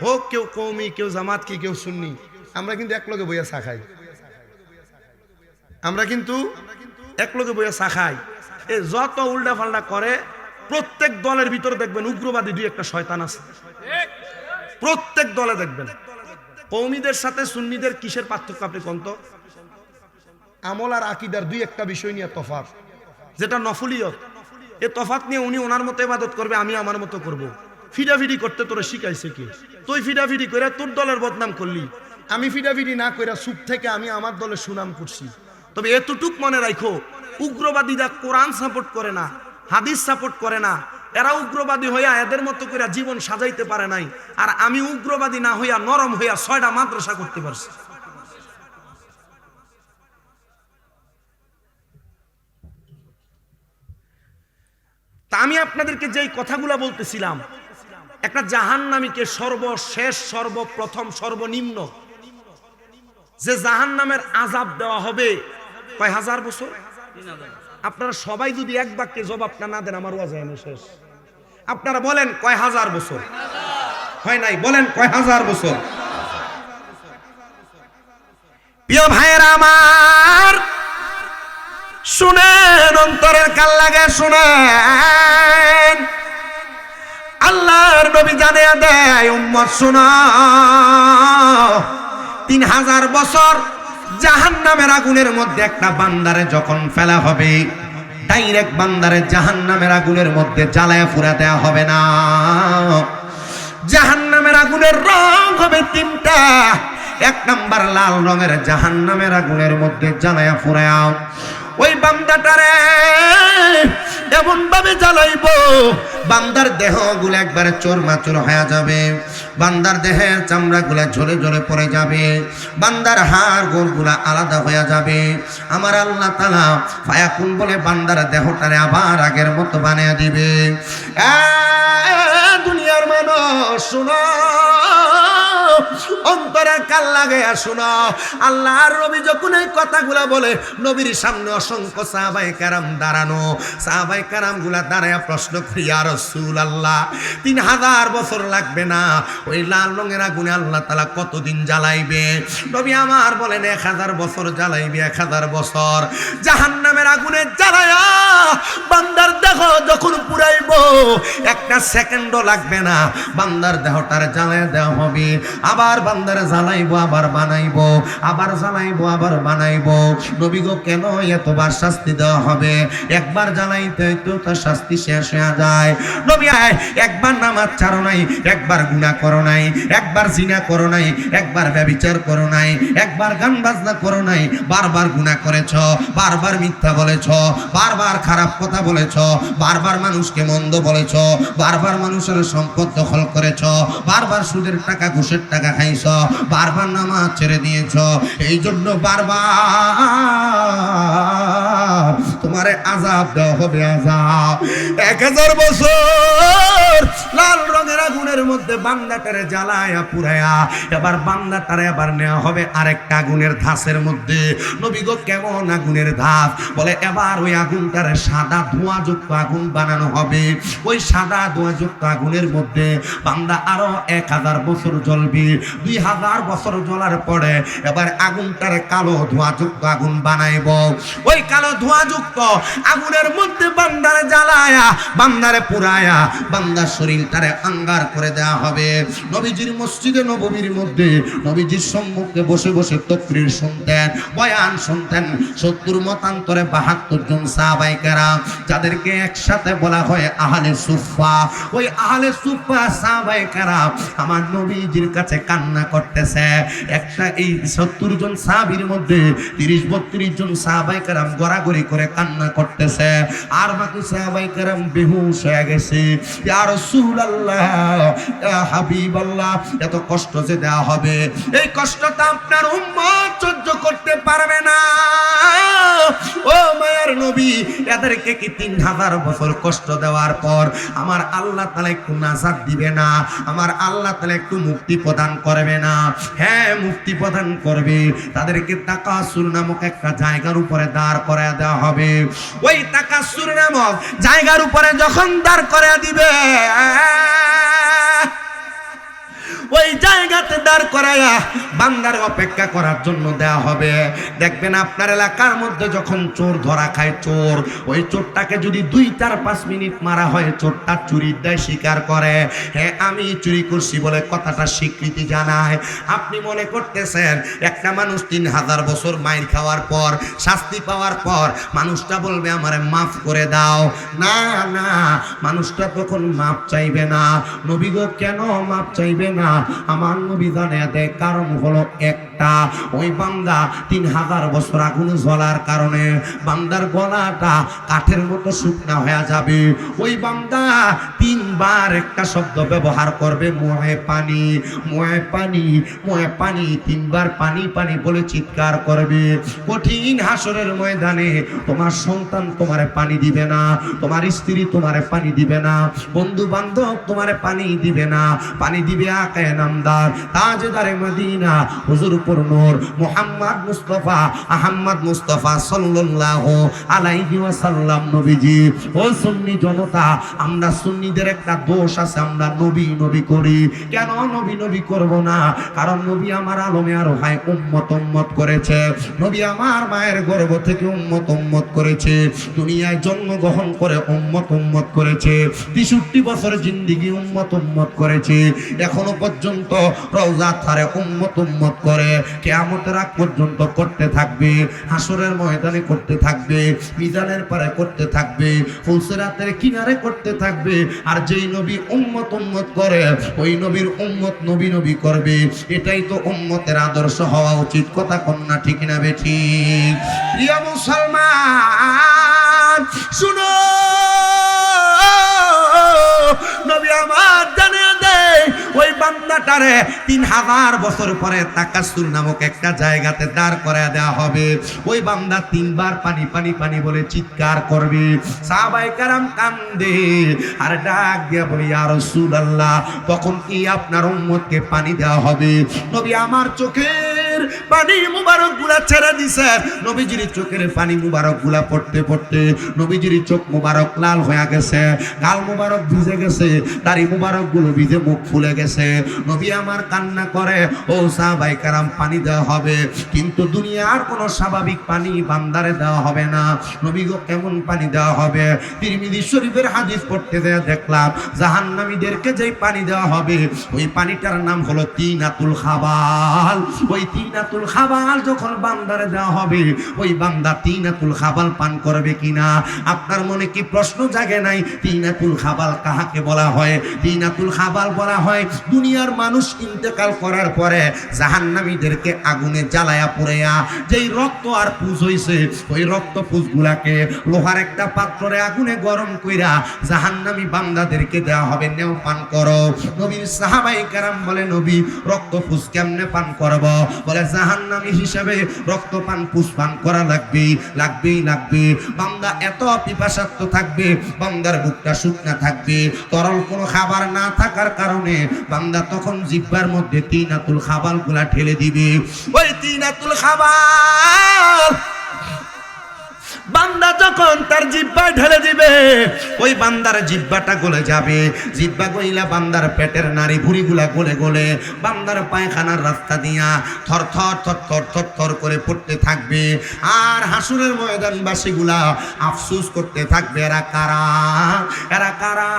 হোক কেউ কওমি, কেউ জামাত, কি কেউ সুন্নি, আমরা কিন্তু এক লগে বইয়া চা খাই, আমরা কিন্তু এক লগে বইয়া চা খাই। এ যত উল্টা পাল্টা করে প্রত্যেক দলের ভিতরে দেখবেন উগ্রবাদী দুই একটা শয়তান আছে, প্রত্যেক দলে দেখবেন। কওমিদের সাথে সুন্নিদের কিসের পার্থক্য আপনি কোন তো? আমল আর আকীদার দুই একটা বিষয় নিয়ে তফাৎ, যেটা নফলিয়ত। এ তফাৎ নিয়ে উনি ওনার মতো ইবাদত করবে, আমি আমার মতো করব। ফিডাফিডি করতে তোরা শিখাইছে কি? তুই ফিডাফিডি করে তোর দলের বদনাম করলি, আমি ফিডাফিডি না করে চুপ থেকে আমি আমার দলের সুনাম করছি। তবে এতটুক মনে রাখো, উগ্রবাদীরা কোরআন সাপোর্ট করে না, হাদিস সাপোর্ট করে না। এরা উগ্রবাদী হইয়া এদের মতো করে জীবন সাজাইতে পারে নাই, আর আমি উগ্রবাদী না হইয়া নরম হইয়া 6টা মাদ্রাসা করতে পারছি। তা আমি আপনাদেরকে যেই কথাগুলা বলতেছিলাম, একটা জাহান্নামীকে সর্বশেষ, সর্বপ্রথম, সর্বনিম্ন যে জাহান্নামের আযাব দেওয়া হবে কয় হাজার বছর? আপনারা সবাই যদি এক বাক্যে জবাবটা না দেন আমার ওয়াজ হয় শেষ। আপনারা বলেন কয় হাজার বছর? হয় নাই, বলেন কয় হাজার বছর? প্রিয় ভাইয়েরা আমার, শুনেন, অন্তরের কান লাগে শুনেন। আল্লাহর নবী জানিয়ে দেয় উম্মত শুনো, 3000 বছর জাহান্নামের আগুনের মধ্যে একটা বান্দারে যখন ফেলা হবে, ডাইরেক্ট বান্দারে জাহান্নামের আগুনের মধ্যে জ্বালায়া পুরা দেয়া হবে না। জাহান্নামের আগুনের রং হবে 3টা। 1 নাম্বার লাল রঙের জাহান্নামের আগুনের মধ্যে জ্বালায়া পুরায়া ওই বান্দাটারে এমন ভাবে জ্বালাইবো বান্দার দেহ গুলো একবারে চোরমাচুর হয়ে যাবে, বান্দার দেহের চামড়া গুলা ঝরে ঝরে পড়ে যাবে, বান্দার হাড় গোড় গুলা আলাদা হয়ে যাবে। আমার আল্লাহ তাআলা ফায়াকুন বলে বান্দার দেহটারে আবার আগের মতো বানিয়ে দিবে। দুনিয়ার মানুষ শুনো, অন্তরের কান লাগে শুনো। আল্লাহর নবী যখন এই কথাগুলা বলে, নবীর সামনে অসংখ্য সাহাবায়ে কেরাম দাঁড়ানো। সাহাবায়ে কেরাম গুলা দাঁড়ায় প্রশ্ন করি, ইয়া রাসূলুল্লাহ 3000 বছর লাগবে না? ওই লাল রঙের আগুনে আল্লাহ তাআলা কতদিন জ্বালাইবে? নবী আমার বলেন 1000 বছর জ্বালাইবে। 1000 বছর জাহান্নামের আগুনে জ্বালায়া বান্দার দেহ যখন পুরাইবো, একটা সেকেন্ডও লাগবে না, বান্দার দেহটার জ্বালায় দেওয়া হবে। আবার বান্দারে জ্বালাইবো, আবার বানাইবো, আবার জ্বালাইবো, আবার বানাইবো। নবী গো কেন এতবার শাস্তি দেওয়া হবে? একবার জ্বালাইতে তো তার শাস্তি শেষ হয়ে যায়। নবী একবার নামাজ ছাড়ো নাই, একবার গুনাহ করো নাই, একবার জিনা করো নাই, একবার ব্যভিচার করো নাই, একবার গান বাজনা করো নাই, বারবার গুনাহ করেছো, বারবার মিথ্যা বলেছো, বারবার খারাপ কথা বলেছো, বারবার মানুষকে মন্দ বলেছো, বারবার মানুষের সম্পদ দখল করেছো, বারবার সুদের টাকা ঘুষের টাকা দেখাইছ, বারবার নামাজ ছেড়ে দিয়েছ, এই জন্য বারবার তোমারে আযাব দেওয়া হবে। আযাব 1000 বছর লাল রঙের আগুনের মধ্যে বান্দাটারে জ্বালায়া পুরায়া এবার বান্দাটারে এবার নেওয়া হবে আরেকটা আগুনের ধাঁচের মধ্যে। নবী গো কেমন আগুনের ধাঁচ? বলে এবার ওই আগুনটারে সাদা ধোঁয়াযুক্ত আগুন বানানো হবে। ওই সাদা ধোঁয়াযুক্ত আগুনের মধ্যে বান্দা আরো 1000 বছর জ্বলবে। 2000 বছর জ্বলার পরে এবার আগুনটারে কালো ধোঁয়াযুক্ত আগুন বানাইব। ওই কালো ধোঁয়াযুক্ত আগুনের মধ্যে বান্দারে জ্বালায়া বান্দারে পুরায়া বান্দার শরীরটারে আঙ্গার করে দেওয়া হবে। নবীজির মসজিদে নববীর মধ্যে নবীজির সম্মুখে বসে বসে তাকরীর শুনতেন, বয়ান শুনতেন 70 মতান্তরে 72 জন সাহাবায়ে কেরাম, যাদেরকে একসাথে বলা হয় আহলে সুফফা। ওই আহলে সুফফা সাহাবায়ে কেরাম আমার নবীজির কাছে কান্না করতেছে। একটা এই 70 জন সাহাবীর মধ্যে 30-32 জন সাহাবায়ে কেরাম গড়াগড়ি করে কান্না করতেছে, আর বাকি সাহাবায়ে কেরাম বেহুশ হয়ে গেছে। ইয়া রাসূলুল্লাহ, ইয়া হাবিবাল্লাহ, এত কষ্ট যে দেওয়া হবে, এই কষ্টটা আপনার উম্মত সহ্য করতে পারবে না। ও মায়ের নবী, এদেরকে কি 3000 বছর কষ্ট দেওয়ার পর আমার আল্লাহ তাআলা একটু নাজাত দিবে না? আমার আল্লাহ তাআলা একটু মুক্তি প্রদান করবে না? হ্যাঁ, মুক্তি প্রদান করবে। তাদেরকে তাকাসুর নামক একটা জায়গার উপরে দাঁড় করায় দেওয়া হবে। ওই তাকাসুর নামক জায়গার উপরে যখন দাঁড় করায় দিবে, ওই জায়গাতে দাঁড় করায়া বান্দার অপেক্ষা করার জন্য দেওয়া হবে। দেখবেন আপনার এলাকার মধ্যে যখন চোর ধরা খায়, চোর, ওই চোরটাকে যদি 2-4-5 মিনিট মারা হয়, চোরটা চুরির দায় স্বীকার করে, হ্যাঁ আমি চুরি করছি বলে কথাটা স্বীকৃতি জানায়। আপনি মনে করতেছেন একটা মানুষ 3000 বছর মাইর খাওয়ার পর, শাস্তি পাওয়ার পর মানুষটা বলবে আমারে মাফ করে দাও? না না, মানুষটা তখন মাফ চাইবে না। নবী গো কেন মাফ চাইবে না? আমার নবী জানে দেয়, কারণ হলো একটা, ওই বান্দা 3000 বছর আগুন জ্বলার কারণে বান্দার গলাটা কাঠের মতো শুকনা হয়ে যাবে। ওই বান্দা 3 বার একটা শব্দ ব্যবহার করবে, মুহে পানি, মুহে পানি, মুহে পানি, 3 বার পানি পানি বলে চিৎকার করবে। কঠিন হাসরের ময়দানে তোমার সন্তান তোমারে পানি দিবে না, তোমার স্ত্রী তোমারে পানি দিবে না, বন্ধু বান্ধব তোমারে পানি দিবে না। পানি দিবে আকায়ে নামদার, তাজদারে মদিনা, হুজুর পুর নূর মুহাম্মদ মুস্তাফা আহমদ মুস্তাফা সাল্লাল্লাহু আলাইহি ওয়াসাল্লাম নবীজি। ও সুন্নি জনতা, আমরা সুন্নিদের একটা দোষ আছে, আমরা নবী নবী করি। কেন নবী নবী করব না? কারণ নবী আমার আলমে আর ভাই উম্মত উম্মত করেছে। নবী আমার মায়ের গর্ভ থেকে উম্মত উম্মত করেছে, দুনিয়ায় জন্মগ্রহণ করে উম্মত উম্মত করেছে, 63 বছর জিন্দেগি উম্মত উম্মত করেছে। এখনো পর্যন্ত রওজা থারে উম্মত উম্মত করে, কিয়ামতের আগ পর্যন্ত করতে থাকবে, হাসরের ময়দানে করতে থাকবে, মিজানের পারে করতে থাকবে, ফুলসিরাতের কিনারে করতে থাকবে। আর যেই নবী উম্মত উম্মত করে, ওই নবীর উম্মত নবী নবী করবে। এটাই তো উম্মতের আদর্শ হওয়া উচিত। কথা কন্যা ঠিক না বেঠিক? প্রিয় মুসলমান শুনো, নবী আমার জানিয়ে দেয়, ওই বান্দাটারে 3000 বছর পরে তাকাসুর নামক একটা জায়গাতে দাঁড় করায় দেওয়া হবে। ওই বান্দা 3 বার পানি পানি পানি বলে চিৎকার করবে। সাহাবায়ে কেরাম কান্দে আর ডাক দিয়া বলে, ইয়া রাসূলুল্লাহ, তখন কি আপনার উম্মতকে পানি দেওয়া হবে? নবী আমার চোখের পানি মুবারক গুলা ছেড়ে দিছে। নবীজির চোখের পানি মুবারক গুলা পড়তে পড়তে নবীজির চোখ মুবারক লাল হয়ে গেছে, গাল মুবারক ভিজে গেছে, দাড়ি মুবারক গুলো ভিজে মুখ ফুলে গেছে। নবী আমার কান্না করে, ও সাহাবায়ে কেরাম পানি দেওয়া হবে, কিন্তু দুনিয়ার কোনো স্বাভাবিক পানি বান্দারে দেওয়া হবে না। নবী গো কেমন পানি দেওয়া হবে? তিরমিজি শরীফের হাদিস পড়তে দেয়া দেখলাম, জাহান্নামীদেরকে যেই পানি দেওয়া হবে, ওই পানিটার নাম হলো তিনাতুল খাবাল। ওই তিনাতুল খাবাল যখন বান্দারে দেওয়া হবে, ওই বান্দা তিনাতুল খাবাল পান করবে কিনা? আপনার মনে কি প্রশ্ন জাগে নাই? তিনাতুল খাবাল কাহাকে বলা হয়? তিনাতুল খাবাল বলা হয় দুনিয়ার মানুষ ইন্তেকাল করার পরে জাহান্নামীদেরকে আগুনে জ্বালায়া পুড়াইয়া যেই রক্ত আর পুজ হইছে, ওই রক্ত পুজগুলাকে লোহার একটা পাত্রে আগুনে গরম কইরা জাহান্নামী বান্দাদেরকে দেওয়া হবে, নেও পান করো। নবীর সাহাবায়ে কেরাম বলে, নবী রক্ত পুজ কেমনে পান করব? বলে জাহান্নামী হিসেবে রক্ত পান পুজ পান করা লাগবে। বান্দা এত পিপাসার্থ থাকবে, বান্দার বুকটা শুকনা থাকবে, তরল কোনো খাবার না থাকার কারণে বান্দা তখন জিহ্বার মধ্যে তিনাতুল খাবাল গুলা ঠেলে দিবে। ওই তিনাতুল খাবাল বান্দা যখন তার জিহ্বায় ঢেলে দিবে, ওই বান্দার জিহ্বাটা গলে যাবে। জিহ্বা গইলা বান্দার পেটের নাড়ি ভুঁড়িগুলা গলে গলে বান্দার পায়খানার রাস্তা দিয়া থর থর থর থর থর থর করে পড়তে থাকবে। আর হাসুরের ময়দানবাসীগুলা আফসোস করতে থাকবে, এরা কারা, এরা কারা?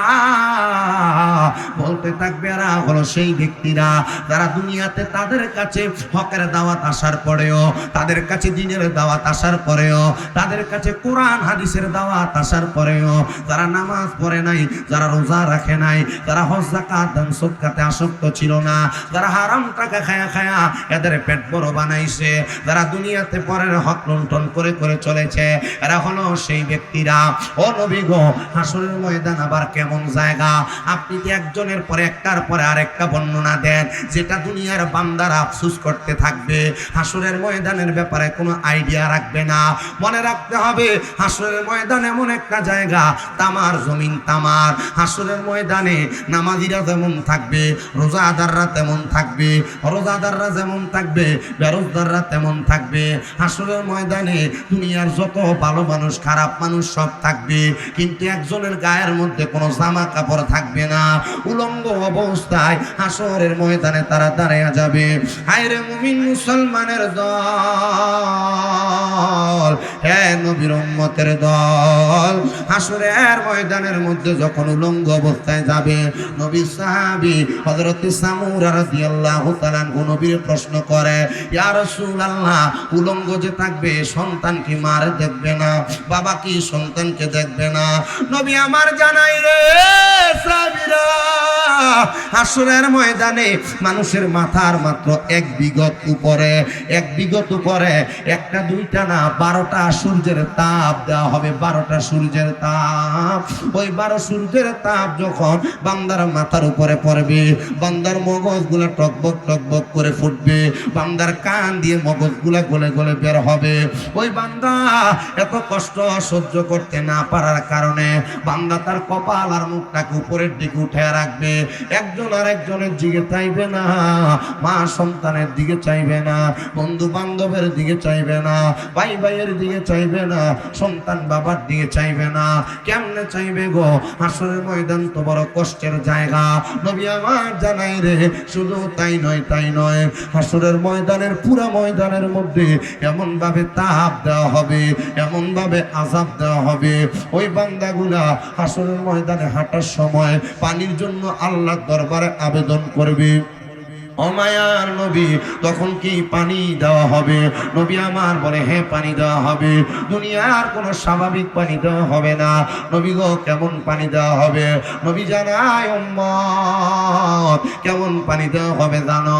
বলতে থাকবে এরা হলো সেই ব্যক্তিরা যারা দুনিয়াতে তাদের কাছে হকের দাওয়াত আসার পরেও, তাদের কাছে দ্বীনের দাওয়াত আসার পরেও, তাদের কাছে কোরআন হাদিসের দাওয়াত আসার পরেও যারা নামাজ পড়ে নাই, যারা রোজা রাখে নাই, যারা হজ যাকাত দান সদকাতে আসক্ত ছিল না, যারা হারাম টাকা খায়া খায়া এদের পেট বড় বানাইছে, যারা দুনিয়াতে পরের হক লুণ্ঠন করে করে চলেছে, এরা হলো সেই ব্যক্তিরা। ও নবী গো, হাসরের ময়দান আবার কেমন জায়গা? আপনি কি একজনের পরে একটার পরে আরেকটা বর্ণনা দেন, যেটা দুনিয়ার বান্দারা আফসোস করতে থাকবে, হাসরের ময়দানের ব্যাপারে কোনো আইডিয়া রাখবে না। মনে রাখতে হবে, হাসরের ময়দান এমন একটা জায়গা, তামার জমিন তামার। হাসরের ময়দানে নামাজিরা যেমন থাকবে, রোজাদাররা তেমন থাকবে, রোজাদাররা যেমন থাকবে, বেরোজদাররা তেমন থাকবে। হাসরের ময়দানে দুনিয়ার যত ভালো মানুষ খারাপ মানুষ সব থাকবে, কিন্তু একজনের গায়ের মধ্যে কোনো জামা কাপড় থাকবে না। উলঙ্গ অবস্থায় হাসরের ময়দানে তারা দাঁড়ায়া যাবে। হায়রে মুমিন মুসলমানের দল, হে নবীর উম্মতের দল, হাসরের ময়দানের মধ্যে যখন উলঙ্গ অবস্থায় যাবে, নবী সাহাবী হযরত সামূরা রাদিয়াল্লাহু তাআলা নবীর প্রশ্ন করে, ইয়া রাসূলুল্লাহ, উলঙ্গ যে থাকবে সন্তান কি মার দেখবে না? বাবা কি সন্তানকে দেখবে না? নবী আমার জানাই রে সাহাবীরা, হাসরের ময়দানে মানুষের মাথার মাত্র এক বিঘত উপরে, এক বিঘত উপরে একটা দুইটা না 12টা সূর্যের তাপ দেওয়া হবে। 12টা সূর্যের তাপ, ওই 12 সূর্যের তাপ যখন বান্দার মাথার উপরে পড়বে, বান্দার মগজগুলা টকবক টকবক করে ফুটবে, বান্দার কান দিয়ে মগজগুলা গলে গলে বের হবে। ওই বান্দা এত কষ্ট সহ্য করতে না পারার কারণে বান্দা তার কপাল আর মুখটাকে উপরের দিকে উঠে রাখবে। একজন আর একজনের দিকে চাইবে না, মা সন্তানের দিকে চাইবে না, বন্ধু বান্ধবের দিকে চাইবে না, ভাই ভাইয়ের দিকে চাইবে না, সন্তান বাবার দিকে চাইবে না। কেমনে চাইবে গো? হাসরের ময়দান তো বড় কষ্টের জায়গা। নবী আমার জানাই রে, শুধু তাই নয়, তাই নয়, হাসরের ময়দানের পুরা ময়দানের মধ্যে এমন ভাবে তাপ দেওয়া হবে, এমন ভাবে আযাব দেওয়া হবে, ওই বান্দাগুলা হাসরের ময়দানে হাঁটার সময় পানির জন্য আল্লাহর দরবারে আবেদন করবে। ও মায়ার নবী, তখন কি পানি দেওয়া হবে? নবী আমার বলে, হ্যাঁ পানি দেওয়া হবে। দুনিয়ার কোনো স্বাভাবিক পানি দেওয়া হবে না। নবী গো, কেমন পানি দেওয়া হবে? নবী জানায়, উম্মত কেমন পানি দেওয়া হবে জানো?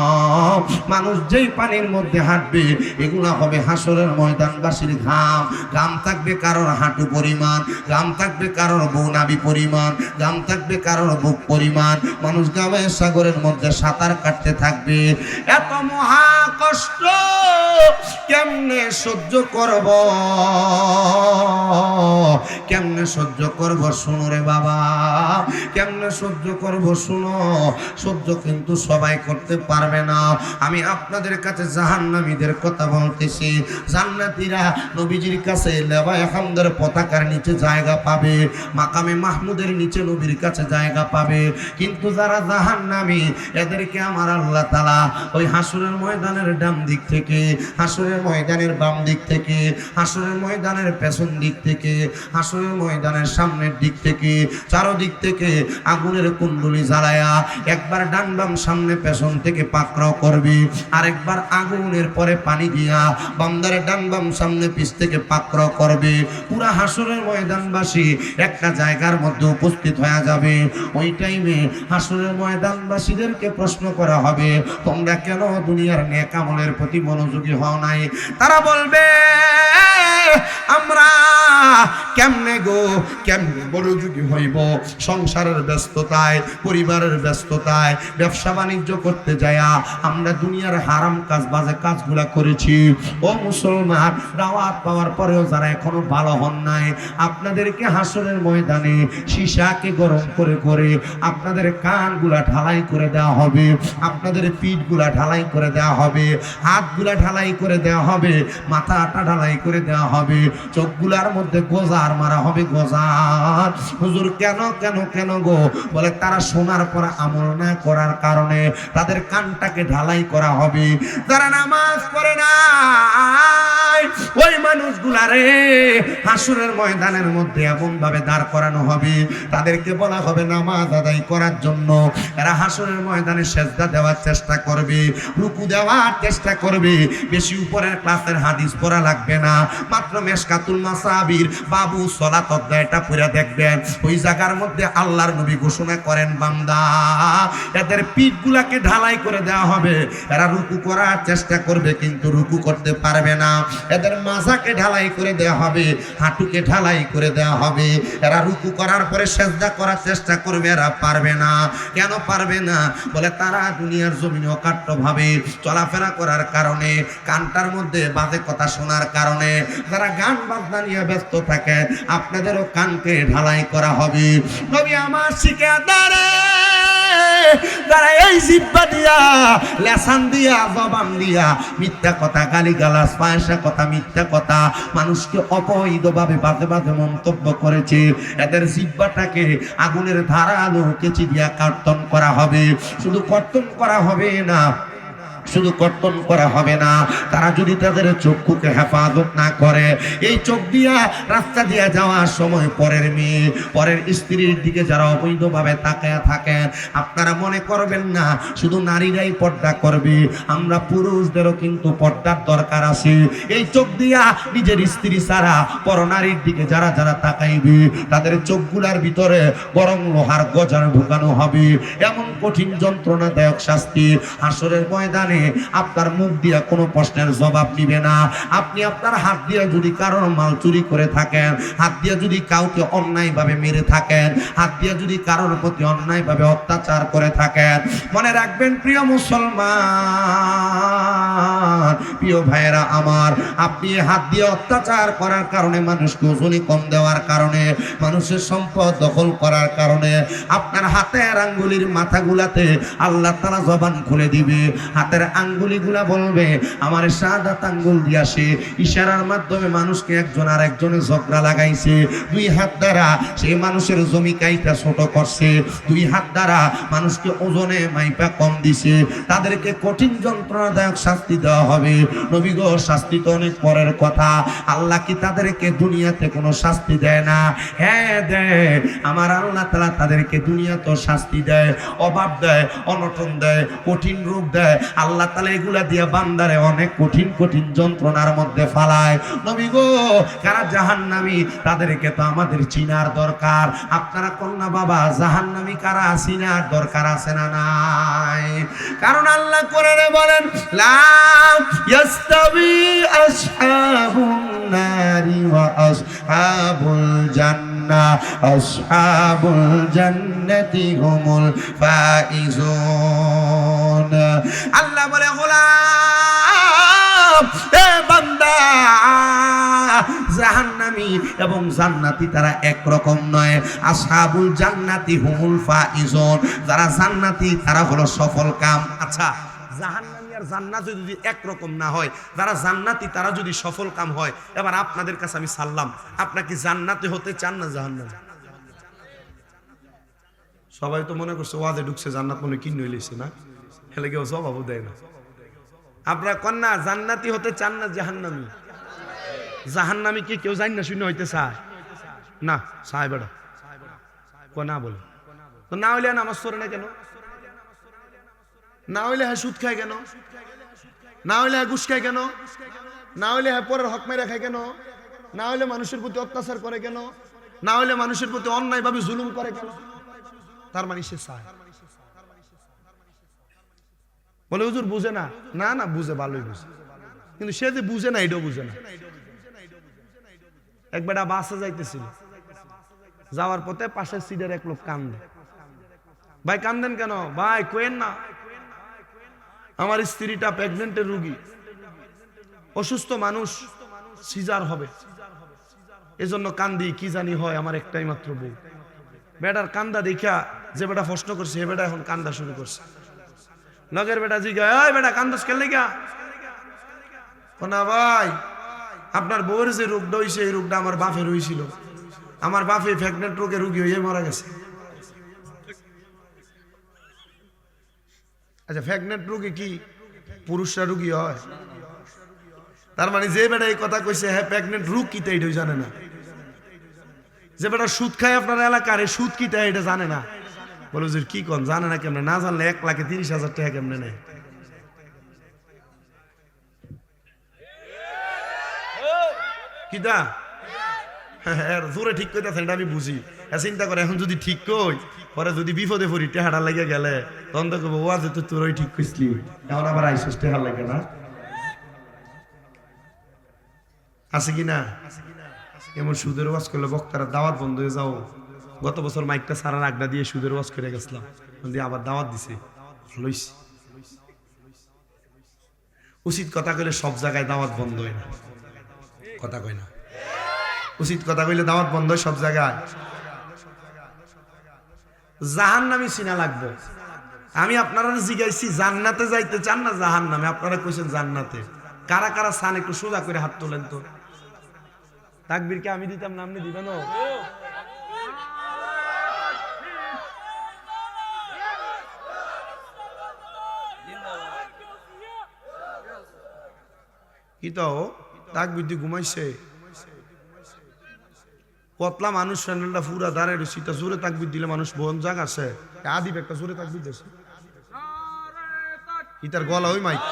মানুষ যেই পানির মধ্যে হাঁটবে, এগুলা হবে হাসরের ময়দানবাসীর ঘাম। ঘাম থাকবে কারোর হাঁটু পরিমাণ, ঘাম থাকবে কারোর বৌনাবি পরিমাণ, ঘাম থাকবে কারোর বুক পরিমাণ। মানুষ ঘামের সাগরের মধ্যে সাঁতার কাটতে থাকবে। এত মহা কষ্ট কেমনে সহ্য করব, কেমনে সহ্য করব? শুনো রে বাবা, কেমনে সহ্য করব শুনো। সহ্য কিন্তু সবাই করতে পারবে না। আমি আপনাদের কাছে জাহান্নামীদের কথা বলতেছি। জান্নাতীরা নবীজির কাছে লেবায়ে হামদের পতাকার নিচে জায়গা পাবে, মাকামে মাহমুদের নিচে নবীর কাছে জায়গা পাবে। কিন্তু যারা জাহান্নামী, এদেরকে আমার আল্লাহ আল্লাহ তাআলা ওই হাসরের ময়দানের ডান দিক থেকে, হাসরের ময়দানের বাম দিক থেকে, হাসরের ময়দানের পেছন দিক থেকে, হাসরের ময়দানের সামনের দিক থেকে, চারদিক থেকে আগুনের কুণ্ডলী জ্বালায়া একবার ডান বাম সামনে পেছন থেকে পাকড়াও করবে, আরেকবার আগুনের পরে পানি দিয়া বান্দারে ডান বাম সামনে পিছ থেকে পাকড়াও করবে। পুরা হাসরের ময়দানবাসী একটা জায়গার মধ্যে উপস্থিত হয়ে যাবে। ওই টাইমে হাসরের ময়দানবাসীদেরকে প্রশ্ন করা হবে, তোমরা কেন দুনিয়ার নেক আমলের প্রতি মনোযোগী হও নাই? তারা বলবে, আমরা কেমনে মনোযোগী হইব? সংসারের ব্যস্ততায়, পরিবারের ব্যস্ততায়, ব্যবসা বাণিজ্য করতে যায়া আমরা দুনিয়ার হারাম কাজ, বাজে কাজগুলা করেছি। ও মুসলমান, দাওয়াত পাওয়ার পরেও যারা এখনো ভালো হন নাই, আপনাদেরকে হাসরের ময়দানে সীসাকে গরম করে করে আপনাদের কানগুলা ঢালাই করে দেওয়া হবে, আপনাদের পিঠগুলা ঢালাই করে দেওয়া হবে, হাতগুলা ঢালাই করে দেওয়া হবে, মাথাটা ঢালাই করে দেওয়া হবে, চোখগুলার মধ্যে গোজার মারা হবে, গোজার। হুজুর কেন কেন কেন গো? বলে তারা শোনার পর আমল না করার কারণে তাদের কানটাকে ঢালাই করা হবে। যারা নামাজ পড়ে না ওই মানুষগুলারে হাসরের ময়দানের মধ্যে এমন ভাবে দাঁড় করানো হবে, তাদেরকে বলা হবে নামাজ আদায় করার জন্য। এরা হাসরের ময়দানে সেজদা দেওয়ার চেষ্টা করবে, রুকু দেওয়ার চেষ্টা করবে। বেশি উপরের ক্লাসের হাদিস পড়া লাগবে না, মাত্র মেশকাতুল মাসাবির বাবু সলাত অধ্যায়টা পড়ে দেখবেন। ওই জায়গার মধ্যে আল্লাহর নবী ঘোষণা করেন, বান্দা এদের পিঠগুলাকে ঢালাই করে দেওয়া হবে। এরা রুকু করার চেষ্টা করবে কিন্তু রুকু করতে পারবে না। এদের মাজাকে ঢালাই করে দেওয়া হবে, হাঁটুকে ঢালাই করে দেওয়া হবে। এরা রুকু করার পরে সেজদা করার চেষ্টা করবে, এরা পারবে না। কেন পারবে না? বলে তারা দুনিয়ার জমিনে অকাট্যভাবে চলাফেরা করার কারণে, কানটার মধ্যে বাজে কথা শোনার কারণে, যারা গান বাজনা নিয়ে ব্যস্ত থাকে, আপনাদেরও কানকে ঢালাই করা হবে। নবী আমার শিখে দাঁড়ে যারা এই জিহ্বা দিয়া, লেসান দিয়া, জবান দিয়া মিথ্যা কথা, গালিগালাজ, পয়সা কথা, মিথ্যা কথা, মানুষকে অবৈধভাবে বাজে বাজে মন্তব্য করেছে, এদের জিহ্বাটাকে আগুনের ধারালো কেচি দিয়া কর্তন করা হবে। শুধু কর্তন করা হবে না, শুধু কর্তন করা হবে না, তারা যদি তাদের চক্ষুকে হেফাজত না করে, এই চোখ দিয়া রাস্তা দিয়া যাওয়ার সময় পরের মেয়ে, পরের স্ত্রীর দিকে যারা অবৈধভাবে তাকায়া থাকেন, আপনারা মনে করবেন না শুধু নারীরাই পর্দা করবে, আমরা পুরুষদেরও কিন্তু পর্দার দরকার আছে। এই চোখ দিয়া নিজের স্ত্রী ছাড়া পরনারীর দিকে যারা যারা তাকাইবে, তাদের চোখগুলার ভিতরে গরম লোহার গজার ঢুকানো হবে। এমন কঠিন যন্ত্রণাদায়ক শাস্তি হাসরের ময়দানে আপনার মুখ দিয়ে কোনো প্রশ্নের জবাব দিবে না। আপনি আপনার হাত দিয়ে যদি কারোর মাল চুরি করে থাকেন, হাত দিয়ে যদি কাউকে অন্যায়ভাবে মেরে থাকেন, হাত দিয়ে যদি কারোর প্রতি অন্যায়ভাবে অত্যাচার করে থাকেন, মনে রাখবেন প্রিয় মুসলমান, প্রিয় ভাইয়েরা আমার, আপনি হাত দিয়ে অত্যাচার করার কারণে, মানুষকে ওজনে কম দেওয়ার কারণে, মানুষের সম্পদ দখল করার কারণে, আপনার হাতের আঙ্গুলির মাথাগুলাতে আল্লাহ তাআলা জবান খুলে দিবে। হাতের আঙ্গুলিগুলা বলবে আমার শাহাদাত আঙ্গুল দিয়া সে ইশারার মাধ্যমে মানুষকে একজন আর একজনের ঝগড়া লাগাইছে। দুই হাত দ্বারা সেই মানুষের জমি কাইটা ছোট করছে, দুই হাত দ্বারা মানুষকে ওজনে মাইপা কম দিছে, তাদেরকে কঠিন যন্ত্রণাদায়ক শাস্তি দেওয়া হবে। নবী গো, শাস্তি তো অনেক পরের কথা, আল্লাহ কি তাদেরকে দুনিয়াতে কোনো শাস্তি দেয় না? হ্যাঁ দেয়। আমার আল্লাহ তাআলা তাদেরকে দুনিয়াতেও শাস্তি দেয়, অভাব দেয়, অনটন দেয়, কঠিন রূপ দেয়। আল্লাহ তাআলা এগুলা দিয়া বান্দারে অনেক কঠিন কঠিন যন্ত্রণার মধ্যে ফালায়। নবী গো, কারা জাহান্নামী তাদেরকে তো আমাদের চিনার দরকার। আপনারা কন্যা বাবা, জাহান্নামী কারা চিনার দরকার আছে না নাই? কারণ আল্লাহ কোরআনে বলেন, লা ইয়াস্তাবি আসহাবুন নারি ওয়া আসহাবুল জান্নাহ, আসহাবুল জান্নাতি হুমুল ফাইজুন। আল্লাহ বলে, গোলাম, এ বান্দা, জাহান্নামী এবং জান্নাতি তারা একরকম নয়। আসহাবুল জান্নাতি হুমুল ফাইজুন, যারা জান্নাতি তারা হলো সফল কাম। আচ্ছা, জাহান্নামী আর জান্নাতি যদি একরকম না হয়, যারা জান্নাতি তারা যদি সফল কাম হয়, এবার আপনাদের কাছে আমি সাল্লাম, আপনারা কি জান্নাতি হতে চান না জাহান্নামী? সবাই তো মনে করছে ওয়াজে ঢুকছে জান্নাত মনে কিনে লইছে না? হেলে কেউ স্বভাবও দেয় না। আপনারা কন্যা জান্নাতি হতে চান না জাহান্নামী? জাহান্নামী কি কেউ জান না শূন্য হইতে চায় না? চায় বেড়া না বলে তো না হইলে নামাজ পড়ে না কেন? না হইলে হ্যাঁ সুদ খায় কেন? না হইলে হ্যাঁ ঘুষ খায় কেন? না হইলে হ্যাঁ পরের হক মেরে খায় কেন? না হইলে মানুষের প্রতি অত্যাচার করে কেন? না হইলে মানুষের প্রতি অন্যায় ভাবে জুলুম করে কেন? তার মানে সে চায়। বলে হুজুর বুঝে না। না না বুঝে, ভালোই বুঝে, কিন্তু সে যে বুঝে না এটাও বুঝে না। এক বেটা বাসে যাইতেছিল, যাওয়ার পথে পাশের সিটের এক লোক কান্দে। ভাই কান্দেন কেন? ভাই কোয়েন না, আমার স্ত্রীটা প্রেগনেন্টের রোগী, অসুস্থ মানুষ, সিজার হবে, এজন্য কান্দি, কি জানি হয়, আমার একটাই মাত্র বউ। বেটার কান্দা দেখা যে বেটা প্রশ্ন করছে সে বেটা এখন কান্দা শুরু করছে। লগের বেটা জিগায়, এই বেটা কান্দস কেন লাগা? না ভাই, আপনার বউয়ের যে রোগটা হইছে এই রোগটা আমার বাপের হইছিল, আমার বাপে প্রেগনেন্ট রোগে রোগী হয়ে মারা গেছে। আচ্ছা, প্রেগনেন্ট রোগে কি পুরুষরা রোগী হয়? তার মানে যে বেটা এই কথা কইছে হ্যাঁ প্রেগনেন্ট রোগ কি তা এটাই জানে না। যে বেটা সুদ খায় আপনার এলাকার, এই সুদ কি তা এটা জানে না। বলো যে কি কোন জানে না কেমনে? না জানলে 1,30,000 টাকা কেমনে নেয়? কিটা জোরে ঠিক কইতাছেন এটা আমি বুঝি। চিন্তা করে এখন যদি ঠিক কই, পরে যদি বিপদে পড়ি টেহাটা লেগে গেলে তখন তো কব ওয়াজ তো তোরই ঠিক কইছলি, এখন আবার আইসস টেহার লাগে না। আছে কি না? এমন সুদের ওয়াজ করলে বক্তারা দাওয়াত বন্ধ হয়ে যাও। গত বছর মাইকটা সারার আগটা দিয়ে সুদের ওয়াজ করে গেছিলাম, দিয়ে আবার দাওয়াত দিছে। উচিত কথা কইলে সব জায়গায় দাওয়াত বন্ধ হয় না, কথা কই না। উচিত কথা কইলে দাওয়াত বন্ধ হয় সব জায়গায়। জাহান্নামী চিনা লাগবে। আমি আপনারা জিজ্ঞাসি জান্নাতে যাইতে চান না জাহান্নামে? আপনারা কইছেন জান্নাতে। কারা কারা চান একটু সোজা করে হাত তোলেন তো। তাকবীর কে আমি দিতাম না, আপনি দিবেন? কি তো তাকবীর দিয়ে ঘুমাইছে কতলা মানুষ, প্যান্ডেলটা পুরা দাঁড়ায় রয়েছে, জোরে তাকবীর দিলে মানুষ বন জাগ আছে। আদিব একটা জোরে তাকবীর দিয়েছে, ইতার গলা ওই মাইক।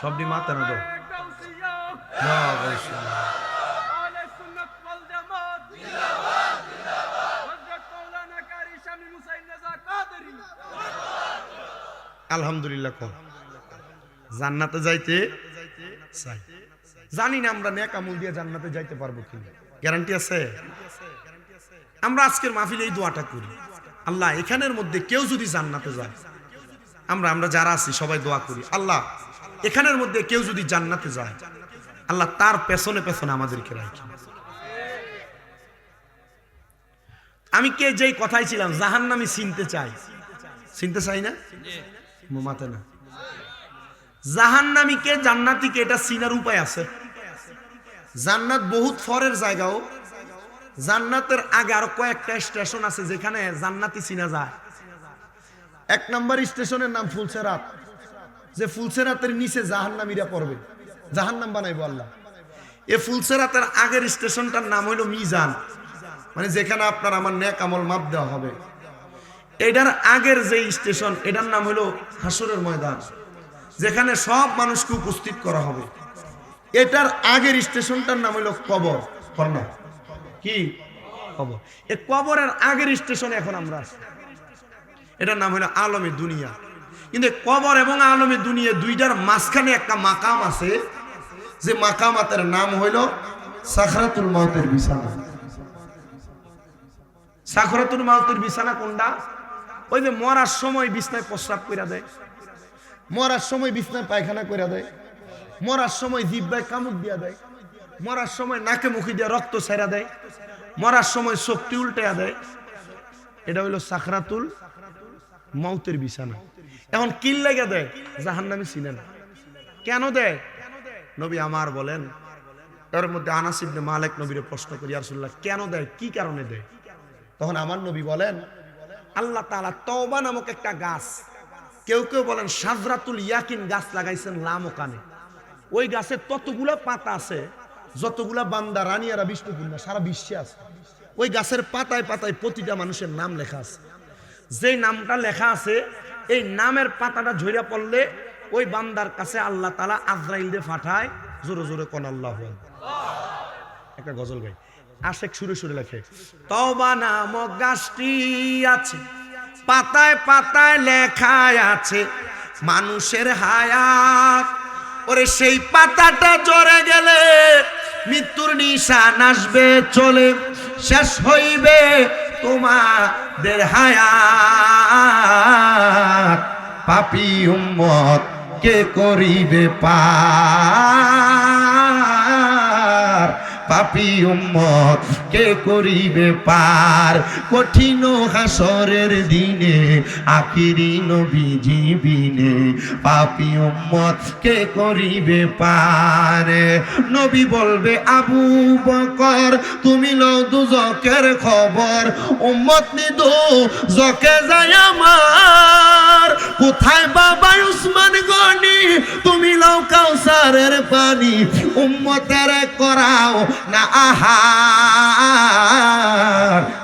সবটি মাথা না তো আলহামদুলিল্লাহ। কম জান্নাতে যাইতে চাই, জানি না আমরা নেক আমল দিয়ে জান্নাতে যাইতে পারবো কিনা, গ্যারান্টি আছে? আমরা আজকের মাহফিলে এই দোয়াটা করি, আল্লাহ এখানের মধ্যে কেউ যদি জান্নাতে যায়, আমরা যারা আছি সবাই দোয়া করি, আল্লাহ এখানের মধ্যে কেউ যদি জান্নাতে যায়, আল্লাহ তার পেছনে পেছনে আমাদেরকে রাখি। আমি কে যেই কথাই ছিলাম, জাহান্নামী চিনতে চাই, চিনতে চাই না মাতে না। জাহান্নামীকে জান্নাতীকে এটা চিনার উপায় আছে। জান্নাত বহুত ফরের জায়গাও, জান্নাতের আগে আরো কয়েকটা স্টেশন আছে যেখানে জান্নাতি চিনা যায়। 1 নম্বর স্টেশনের নাম ফুলসেরাত, যে ফুলসেরাতের নিচে জাহান্নামীরা পড়বে, জাহান্নাম বানাইবো আল্লাহ। এই ফুলসেরাতের আগের স্টেশনটার নাম হইল মিজান, মানে যেখানে আপনার আমার নেক আমল মাপ দেওয়া হবে। এটার আগের যে স্টেশন এটার নাম হলো হাসরের ময়দান, যেখানে সব মানুষকে উপস্থিত করা হবে। এটার আগের স্টেশনটার নাম হলো কবর। কন্যা কি কবর? এই কবরের আগের স্টেশনে এখন আমরা আছি, এটার নাম হলো আলমে দুনিয়া। কিন্তু কবর এবং আলমে দুনিয়া দুইটার মাঝখানে একটা মাকাম আছে, যে মাকামাতের নাম হইল সাখরাতুল মাউতের বিছানা। সাখরাতুল মাউতের বিছানা কোনটা? ওই যে মরার সময় বিছনায় প্রস্রাব কইরা দেয়, মরার সময় বিছনায় পায়খানা কইরা দেয়, মরার সময় জিহ্বায় কামড় দিয়া দেয়, মরার সময় নাকে মুখে দিয়ে রক্ত ছেড়া দেয়, মরার সময় শক্তি উল্টায়া দেয়। এটা হইল সাখরাতুল মাউতের বিছানা। এখন কি লাগা দেয়? জাহান্নামী ছিলেন কেন দেয়? নবী আমার বলেন। এর মধ্যে আনাস ইবনে মালিক নবীরে প্রশ্ন করি, ইয়া রাসূলুল্লাহ কেন দেয়, কি কারণে দেয়? তখন আমার নবী বলেন, আল্লাহ তাআলা তওবা নামক একটা গাছ, কেউ কেউ বলেন শাজরাতুল ইয়াকিন গাছ লাগাইছেন লামকানে। ওই গাছের ততগুলা পাতা আছে যতগুলা বান্দা রানিয়ারা বিষ্ণুপুর না সারা বিশ্বে আছে। ওই গাছের পাতায় পাতায় প্রতিটা মানুষের নাম লেখা আছে। যেই নামটা লেখা আছে এই নামের পাতাটা ঝইরা পড়লে ওই বান্দার কাছে আল্লাহ তাআলা আজরাইল দিয়ে পাঠায়। জোরে জোরে কোন আল্লাহু আকবার। একটা গজল গাই, আশেক সুরে সুরে লেখে, তওবা নামক গাছটি আছে, পাতায় পাতায় লেখা আছে মানুষের হায়াত। ওরে সেই পাতাটা ঝরে গেলে মৃত্যুর নিশান আসবে চলে, শেষ হইবে তোমাদের হায়াত। পাপী উম্মত কে করিবে পার, পাপী উম্মত কে করিবে পার। কঠিন হাসরের দিনে আখিরি নবীজি বিনে পাপী উম্মত কে করিবে পার। নবী বলবে আবু বকর তুমি লও দুজকের খবর, উম্মত নিদু জকে যায় আমার। কোথায় বাবা উসমান গনি তুমি লও কাউসারের পানি, উম্মতের করাও না আহার।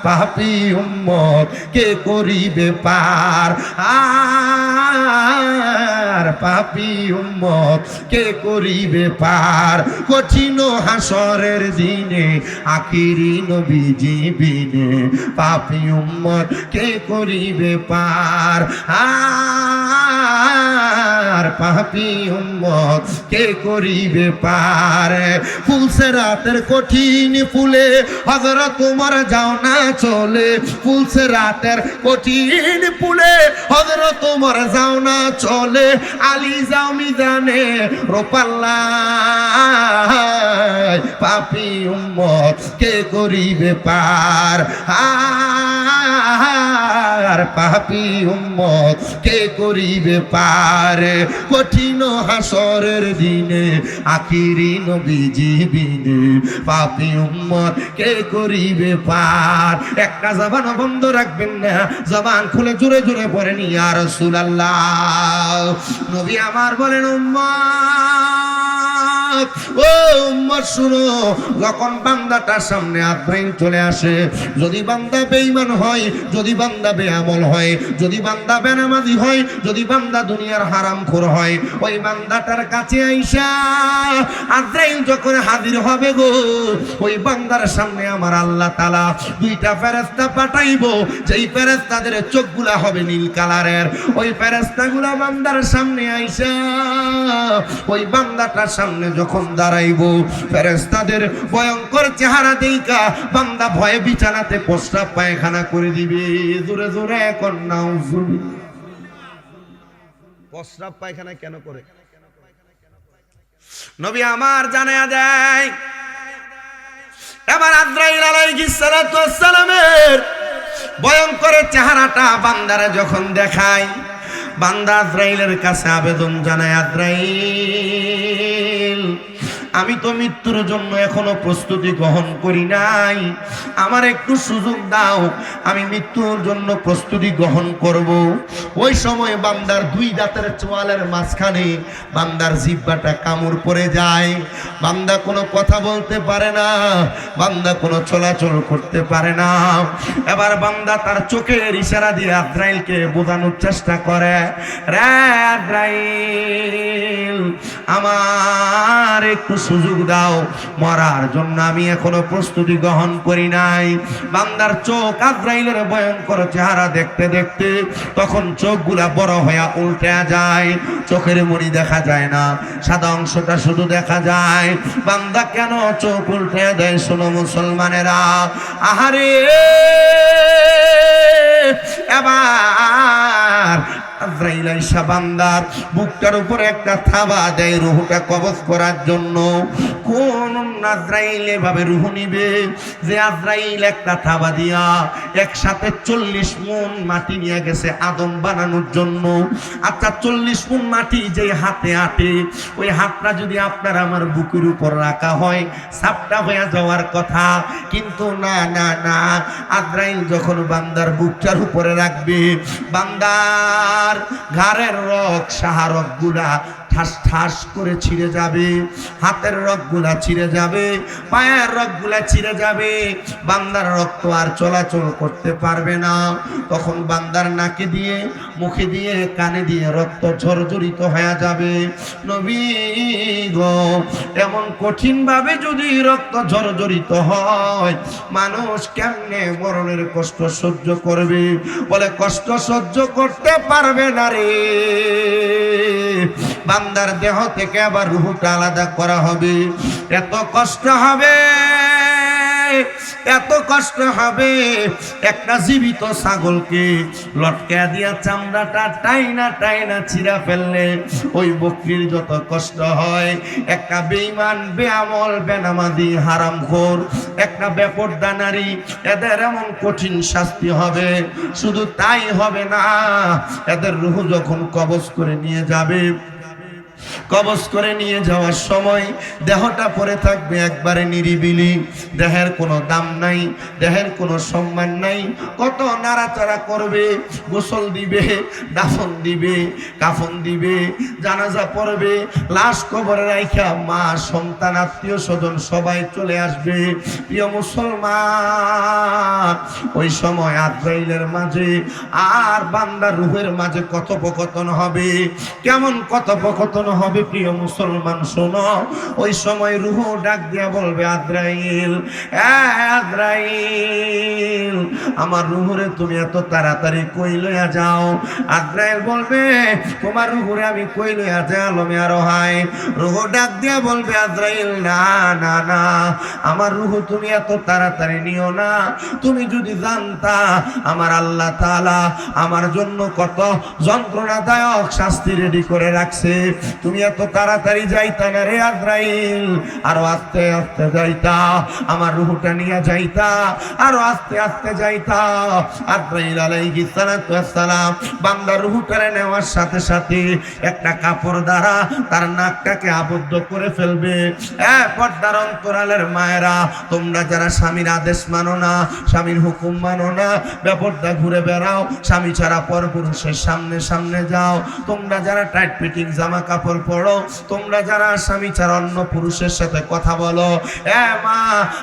পাপী উম্মত কে করিবে পার, আর পাপী উম্মত কে করিবে পার। কঠিন হাসরের দিনে আখিরি নবীজি বিনে পাপী উম্মত কে করিবে পার, আর পাপী উম্মত কে করিবে পার। ফুলসে রাতের কঠিন ফুলে হযরত ওমর যাও না চলে, ফুলসে রাতের কঠিন ফুলে হযরত ওমর যাও না চলে। আলী যাও মিজানে রোপাল্লায়, পাপী উম্মত কে করিবে পার, আর পাপী উম্মত কে করিবে পার। কঠিন হাসরের দিনে আখিরি নবীজি বিনে পাপী উম্মত কে করিবে পার। একটা জবান বন্ধ রাখবেন না, জবান খুলে জোরে জোরে পড়েন ইয়া রাসূলুল্লাহ। নবী আমার বলেন উম্মত, ও উম্মত শুনো, যখন বান্দাটার সামনে আজরাইল চলে আসে, যদি বান্দা বেঈমান হয়, যদি বান্দা বেআমল হয়, যদি বান্দা বেনামাজি হয়, যদি বান্দা দুনিয়ার হারামখোর হয়, ওই বান্দাটার কাছে আইসা আজরাইল যখন হাজির হবে গো, ওই বান্দার সামনে আমার আল্লাহ তাআলা দুইটা ফেরেশতা পাঠাইবো, যেই ফেরেশতাদের চোখগুলা হবে নীল কালারের। ওই ফেরেশতাগুলা বান্দার সামনে আইসা ওই বান্দাটার সামনে যখন দাঁড়াইবো, ফেরেশতাদের ভয়ঙ্কর চেহারা দেইখা বান্দা ভয়ে বিছানাতে প্রস্রাব পায়খানা করে দিবে। জোরে জোরে এখন নাউজুবিল্লাহ। প্রস্রাব পায়খানা কেন করে? নবী আমার জানায়া দেয়, এবার আজরাইল আলাইহিস সালাতু ওয়াস সালামের ভয়ঙ্কর চেহারাটা বান্দারে যখন দেখায়, বান্দা আজরাইলের কাছে আবেদন জানায়, আজরাইল আমি তো মৃত্যুর জন্য এখনো প্রস্তুতি গ্রহণ করি নাই, আমার একটু সুযোগ দাও, আমি মৃত্যুর জন্য প্রস্তুতি গ্রহণ করব। ওই সময় বান্দার দুই দাঁতের চোয়ালের মাঝখানে বান্দার জিহ্বাটা কামড় পড়ে যায়, বান্দা কোনো কথা বলতে পারে না, বান্দা কোনো চলাচল করতে পারে না। এবার বান্দা তার চোখের ইশারা দিয়ে আজরাইলকে বোঝানোর চেষ্টা করে, রে আজরাইল আমার একটু সুযোগ দাও, মরার জন্য আমি এখনো প্রস্তুতি গ্রহণ করি নাই। বান্দার চোখ আজরাইলের ভয়ঙ্কর চেহারা দেখতে দেখতে তখন চোখগুলা বড় হয়ে উল্টে যায়, চোখের মণি দেখা যায় না, সাদা অংশটা শুধু দেখা যায়। বান্দা কেন চোখ উল্টে দেয় শোনো মুসলমানেরা, আহারে এবার আজরাইল আইসা বান্দার বুকটার উপরে একটা থাবা দেয় রুহটা কবজ করার জন্য। কোন আজরাইল এভাবে রুহ নিবে যে আজরাইল একটা থাবা দিয়া একসাথে 40 মণ মাটি নিয়ে গেছে আদম বানানোর জন্য। আচ্ছা 40 মণ মাটি যে হাতে আটে, ওই হাতটা যদি আপনার আমার বুকের উপর রাখা হয় সাপটা হয়ে যাওয়ার কথা, কিন্তু না না না, আজরাইল যখন বান্দার বুকটার উপরে রাখবে, বান্দার ঘাড়ের রগ সাহারক গুলা ঠাস ঠাস করে ছিঁড়ে যাবে, হাতের রগগুলা ছিঁড়ে যাবে, পায়ের রগগুলা ছিঁড়ে যাবে, বান্দার রক্ত আর চলাচল করতে পারবে না। তখন বান্দার নাকে দিয়ে, মুখে দিয়ে, কানে দিয়ে রক্ত ঝরঝরিত হয়ে যাবে। নবী গো, এমন কঠিন ভাবে যদি রক্ত ঝরঝরিত হয়, মানুষ কেমনে মরণের কষ্ট সহ্য করবে? বলে কষ্ট সহ্য করতে পারবে না রে। বান্দার দেহ থেকে আবার রূহটা আলাদা করা হবে, এত কষ্ট হবে, এত কষ্ট হবে। একটা জীবিত ছাগলকে লটকা দিয়া চামড়াটা টাইনা টাইনা ছিঁড়া ফেললে ওই বকরির যত কষ্ট হয়, একটা বেঈমান, বেআমল, বেনামাজি, হারামখোর, একটা বেপরদা নারী, এদের এমন কঠিন শাস্তি হবে। শুধু তাই হবে না, এদের রূহ যখন কবজ করে নিয়ে যাবে, কবজ করে নিয়ে যাওয়ার সময় দেহটা পড়ে থাকবে একবারে নিরিবিলি, দেহের কোনো দাম নাই, দেহের কোনো সম্মান নাই। কত নাড়াচাড়া করবে, গোসল দিবে, দাফন দিবে, কাফন দিবে, জানাজা পড়বে, লাশ কবরে রাইখা মা, সন্তান, আত্মীয় স্বজন সবাই চলে আসবে। প্রিয় মুসলমান, ওই সময় আজরাইলের মাঝে আর বান্দার রূহের মাঝে কথোপকথন হবে। কেমন কথোপকথন হবে প্রিয় মুসলমান শোনো। ওই সময় রূহ ডাক দিয়া বলবে, আজরাইল, আজরাইল, আমার রূহরে তুমি এত তাড়াতাড়ি কই লইয়া যাও? আজরাইল বলবে, তোমার রূহরে আমি কই লইয়া যাইলাম আরো হাই। রূহ ডাক দিয়া বলবে, আজরাইল, না না না, আমার রূহ তুমি এত তাড়াতাড়ি নিও না। তুমি যদি জানতা আমার আল্লাহ তাআলা আমার জন্য কত যন্ত্রণাদায়ক শাস্তি রেডি করে রাখছে, তুমি এত তাড়াতাড়ি যাইতা না রে আজরাইল, আরো আস্তে আস্তে যাইতা, আমার রূহটা নিয়ে যাইতা, আরো আস্তে আস্তে যাইতা। আজরাইল আলাইহিস সালাতু ওয়াস সালাম বান্দার রূহটারে নেওয়ার সাথে সাথে একটা কাপড় দ্বারা তার নাকটাকে আবদ্ধ করে ফেলবে। পর্দার অন্তরালের মায়েরা, তোমরা যারা স্বামীর আদেশ মানো না, স্বামীর হুকুম মানো না, বেপরদা ঘুরে বেড়াও, স্বামী ছাড়া পরপুরুষের সামনে সামনে যাও, তোমরা যারা টাইট ফিটিং জামা কাপড় পরো, তোমরা যারা স্বামী ছাড়া অন্য পুরুষের সাথে কথা বলো, মা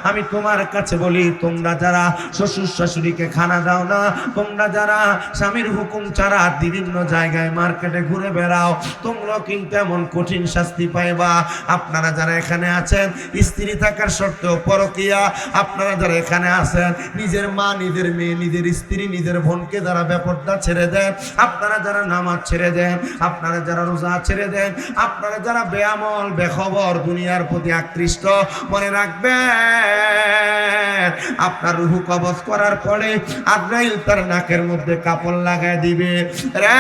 আমি তোমার কাছে বলি, তোমরা যারা শ্বশুর শাশুড়িকে খানা দাও না, তোমরা যারা স্বামীর হুকুম ছাড়া বিভিন্ন জায়গায় মার্কেটে ঘুরে বেড়াও, তোমরা কিন্তু এমন কঠিন শাস্তি পাইবা। আপনারা যারা এখানে আছেন স্ত্রী থাকার সত্ত্বেও পরকীয়া, আপনারা যারা এখানে আছেন নিজের মা, নিজের মেয়ে, নিজের স্ত্রী, নিজের বোনকে যারা বেপরদা ছেড়ে দেন, আপনারা যারা নামাজ ছেড়ে দেন, আপনারা যারা রোজা ছেড়ে দেন, আপনারা যারা বেআমল, বেখবর, দুনিয়ার প্রতি আকৃষ্ট, মনে রাখবেন আপনার রূহ কবজ করার পরে আজরাইল তার নাকের মধ্যে কাপড় লাগায় দিবে। রে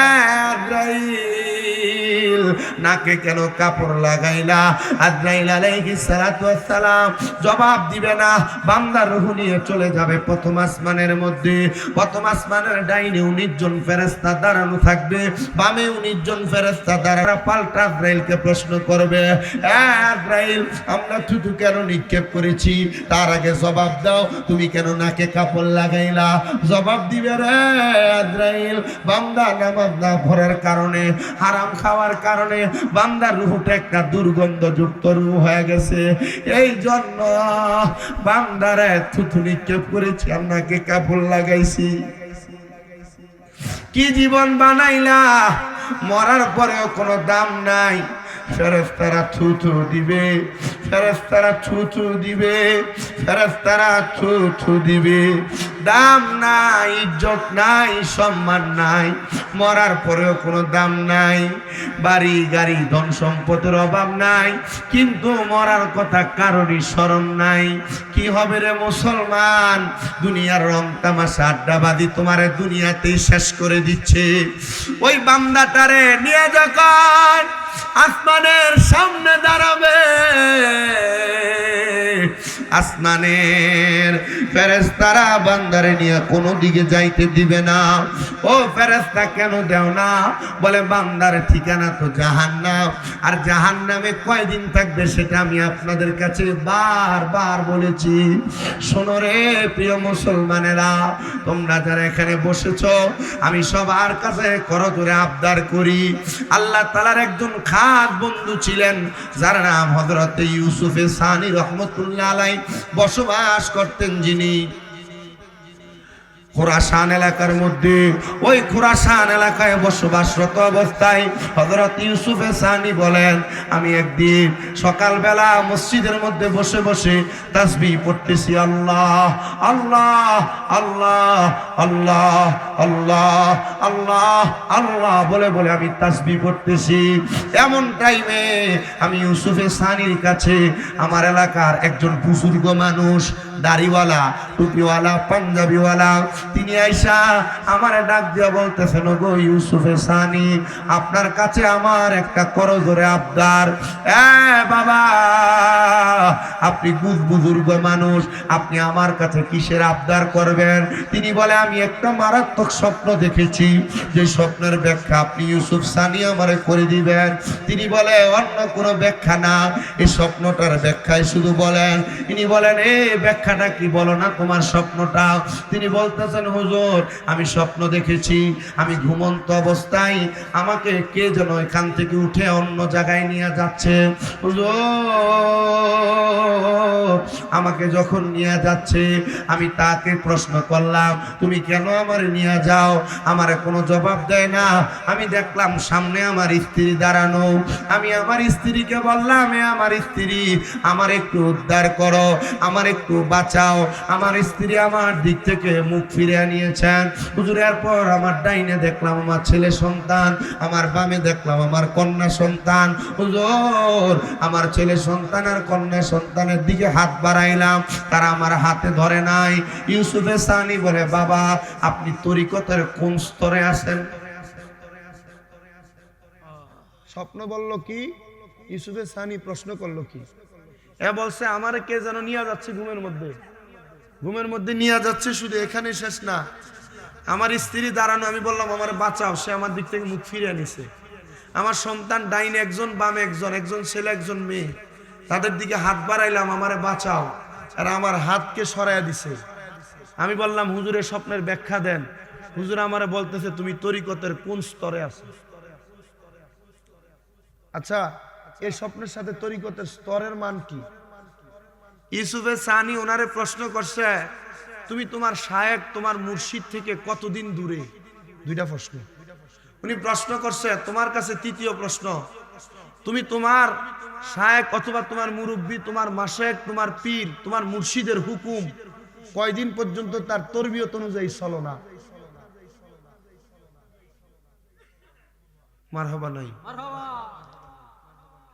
আজরাইল, নাকে কেন কাপড় লাগাইলা? আজরাইল আলাইহিস সালাতু ওয়াস সালাম জবাব দিবে না, বান্দার রূহ নিয়ে চলে যাবে প্রথম আসমানের মধ্যে। প্রথম আসমানের ডাইনে 19 জন ফেরেশতা দাঁড়ানো থাকবে, বামে 19 জন ফেরেশতা দাঁড়ানো। পাল্টা আজরাইলকে প্রশ্ন করবে, আজরাইল, আমরা থুতু কেন নিক্ষেপ করেছি? তার আগে জবাব দাও, তুমি কেন নাকে কাপড় লাগাইলা? জবাব দিবে, রে আজরাইল, বান্দা নামাজ না পড়ার কারণে, হারাম খাওয়ার কারণে বান্দার রূহটা একটা দুর্গন্ধযুক্ত রূহ হয়ে গেছে, এই জন্য বান্দারে থুতু নিক্ষেপ করেছি আর নাকে কাপড় লাগাইছি। কি জীবন বানাইলা, মরার পরেও কোনো দাম নাই। ফেরেশতারা থুথু দিবে, ফেরেশতারা থুথু দিবে, ফেরেশতারা থুথু দিবে। দাম নাই, ইজ্জত নাই, সম্মান নাই, মরার পরেও কোনো দাম নাই, বাড়ি গাড়ি ধন সম্পদের অভাব নাই, কিন্তু মরার কথা কারোরই স্মরণ নাই। কি হবে রে মুসলমান, দুনিয়ার রং তামাশা আড্ডাবাদি তোমারে দুনিয়াতেই শেষ করে দিচ্ছে। ওই বান্দাটারে নিয়ে যখন আসমানের সামনে দাঁড়াবে, আসমানের ফেরেশতারা বান্দারে নিয়ে কোনো দিকে যাইতে দিবে না। ও ফেরেশতা কেন দেও না? বলে বান্দার ঠিকানা তো জাহান্নাম, আর জাহান্নামে কয়দিন থাকবে সেটা আমি আপনাদের কাছে বারবার বলেছি। শোনো রে প্রিয় মুসলমানেরা, তোমরা যারা এখানে বসেছো, আমি সবার কাছে করজোরে আবদার করি। আল্লাহ তাআলার একজন খাস বন্ধু ছিলেন যার নাম হযরত ইউসুফ সানি রহমতুল্লাহ আলাইহি, বসবাস করতেন যিনি খুরাসান এলাকার মধ্যে। ওই খুরাসান এলাকায় বসবাসরত অবস্থায় হযরত ইউসুফ সানি বলেন, আমি একদিন সকালবেলা মসজিদের মধ্যে বসে বসে তাসবিহ পড়তেছি, আল্লাহ আল্লাহ আল্লাহ আল্লাহ আল্লাহ আল্লাহ আল্লাহ বলে বলে আমি তাসবিহ পড়তেছি। এমন টাইমে আমি ইউসুফ সানির কাছে আমার এলাকার একজন বুজুর্গ মানুষ, দাড়িওয়ালা, টুপিওয়ালা, পাঞ্জাবিওয়ালা, তিনি আইসা আমার ডাক দিয়া বলতেছেন, গো ইউসুফ সানি, আপনার কাছে আমার একটা করজোরে আবদার। বাবা, আপনি বুজুর্গ মানুষ, আপনি আমার কাছে কিসের আবদার করবেন? তিনি বলে, আমি একটা মারাত্মক স্বপ্ন দেখেছি, যে স্বপ্নের ব্যাখ্যা আপনি ইউসুফ সানি আমারে করে দিবেন। তিনি বলে, অন্য কোনো ব্যাখ্যা না, এই স্বপ্নটার ব্যাখ্যায় শুধু বলেন। তিনি বলেন, এই ব্যাখ্যাটা কি, বলো না তোমার স্বপ্নটা। তিনি বলতেছেন, হুজুর আমি স্বপ্ন দেখেছি, আমি ঘুমন্ত অবস্থায় আমাকে কে যেন এখান থেকে উঠে অন্য জায়গায় নিয়ে যাচ্ছে। হুজুর আমাকে যখন নিয়ে যাচ্ছে, আমি তাকে প্রশ্ন করলাম, তুমি কেন আমার নিয়ে যাও? আমারে কোনো জবাব দেয় না। আমি দেখলাম সামনে আমার স্ত্রী দাঁড়ানো। আমি আমার স্ত্রীকে বললাম, আমার স্ত্রী, আমার একটু উদ্ধার করো, আমার একটু বাঁচাও। আমার স্ত্রী আমার দিক থেকে মুখ ফিরিয়ে নিয়েছেন। হুজুর এরপর আমার ডাইনে দেখলাম আমার ছেলে সন্তান, আমার বামে দেখলাম আমার কন্যা সন্তান। হুজুর আমার ছেলে সন্তান আর কন্যা সন্তানের দিকে হাত বাড়াইলাম, তারা আমার হাতে ধরে নাই। ইউসুফ সানি বলে, বাবা আপনি তরিকতের কোন স্তরে আছেন? স্বপ্ন বলল কি, ইউসুফ সানি প্রশ্ন করলো কি? এ বলছে, আমারে কে যেন নিয়ে যাচ্ছে ঘুমের মধ্যে, ঘুমের মধ্যে নিয়ে যাচ্ছে। শুধু এখানে শেষ না, আমার স্ত্রী দাঁড়ানো, আমি বললাম আমার বাঁচাও, সে আমার দিক থেকে মুখ ফিরিয়ে নিছে। আমার সন্তান ডাইনে একজন, বামে একজন, একজন ছেলে একজন মেয়ে, তাদের দিকে হাত বাড়াইলাম, আমারে বাঁচাও, আর আমার হাতকে সরাইয়া দিছে। আমি বললাম, হুজুরের স্বপ্নের ব্যাখ্যা দেন। হুজুর আমারে বলতেছে, তুমি তরিকতের কোন স্তরে আছো? আচ্ছা, এই স্বপ্নের সাথে তরিকতের স্তরের মান কি? ইউসুফে সানি ওনারে প্রশ্ন করছে, তুমি তোমার শায়েখ, তোমার মুর্শিদ থেকে কতদিন দূরে? দুইটা প্রশ্ন। উনি প্রশ্ন করছে। তোমার কাছে তৃতীয় প্রশ্ন, তুমি তোমার শায়েখ অথবা তোমার মুরব্বী, তোমার মাশেখ, তোমার পীর, তোমার মুর্শিদের হুকুম কয়দিন পর্যন্ত তার তরবিয়ত অনুযায়ী চলো না? মারহাবা নাই।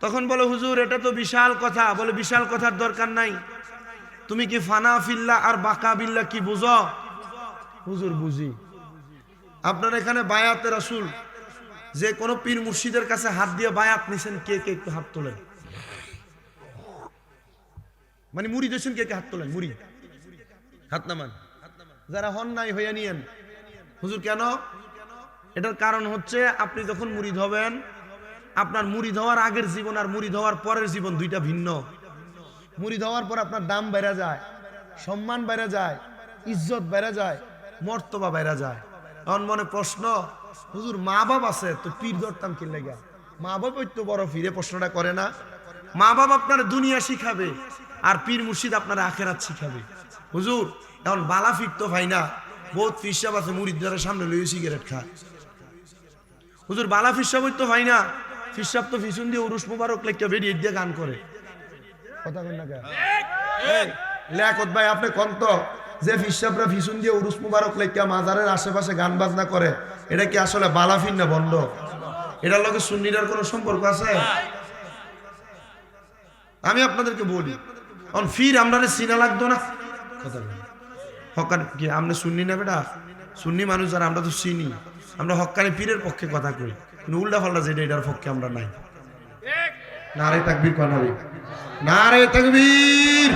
তখন বলে, হুজুর এটা তো বিশাল কথা। বলে, বিশাল কথার দরকার নাই, তুমি কি ফানা ফিল্লাহ আর বাকা বিল্লাহ কি বুঝো? হুজুর বুঝি। আপনার এখানে বায়াতে রাসূল, যে কোনো পীর মুর্শিদের কাছে হাত দিয়ে বায়াত নিছেন, কে কে একটু হাত তোলেন। মানে মুড়ি দিয়েছেন, কে কে হাত তোলেন? মুড়ি হাত নামান, যারা হন নাই হইয়া নিয়েন। হুজুর কেন? এটার কারণ হচ্ছে, আপনি যখন মুরিদ হবেন, আপনার মুরিদ হওয়ার আগের জীবন আর মুরিদ হওয়ার পরের জীবন দুইটা ভিন্ন। মুড়ি দেওয়ার পর আপনার দাম বেড়ে যায়, সম্মান বেড়ে যায়, ইজ্জত বেড়ে যায়, মর্তবা বেড়া যায়। এখন মনে প্রশ্ন, হুজুর মা বাপ আছে তো পীর ধরতাম কি লেগা? মা বাপ তো বড় ফিরে প্রশ্নটা করে না? মা বাপ আপনার দুনিয়া শিখাবে, আর পীর মুর্শিদ আপনার আখেরাত শিখাবে। হুজুর এখন বালা ফির তো ভাই না, বহুত ফিরসাব আছে মুরিদদের সামনে লইয়ে সিগারেট খায়। হুজুর বালা ফিরসাব তো ভাই না, ফিসাব তো ফিসুন দিয়ে উরুস মুবারক লেখা বেরিয়ে দিয়ে গান করে কথা কই না লেখত ভাই আপনি কন্ত যে ফিসাবরা ফিসুন দিয়ে উরুস মুবারক লেখা মাজারের আশেপাশে গান বাজনা করে এটা কি আসলে বালাফিন না বন্ধ? এটার লগে সুন্নিরার কোনো সম্পর্ক আছে? আমি আপনাদেরকে বলি অন ফির আমরা সিনা লাগতো না কথা হকানি কি আমরা সুন্নি না বেটা? সুন্নি মানুষ যারা আমরা তো চিনি, আমরা হক্কানি পীরের পক্ষে কথা কই, কিন্তু উল্টা পাল্টা যেটা এটার পক্ষে আমরা নাই। নারে তাকবীর, নারে তাকবীর।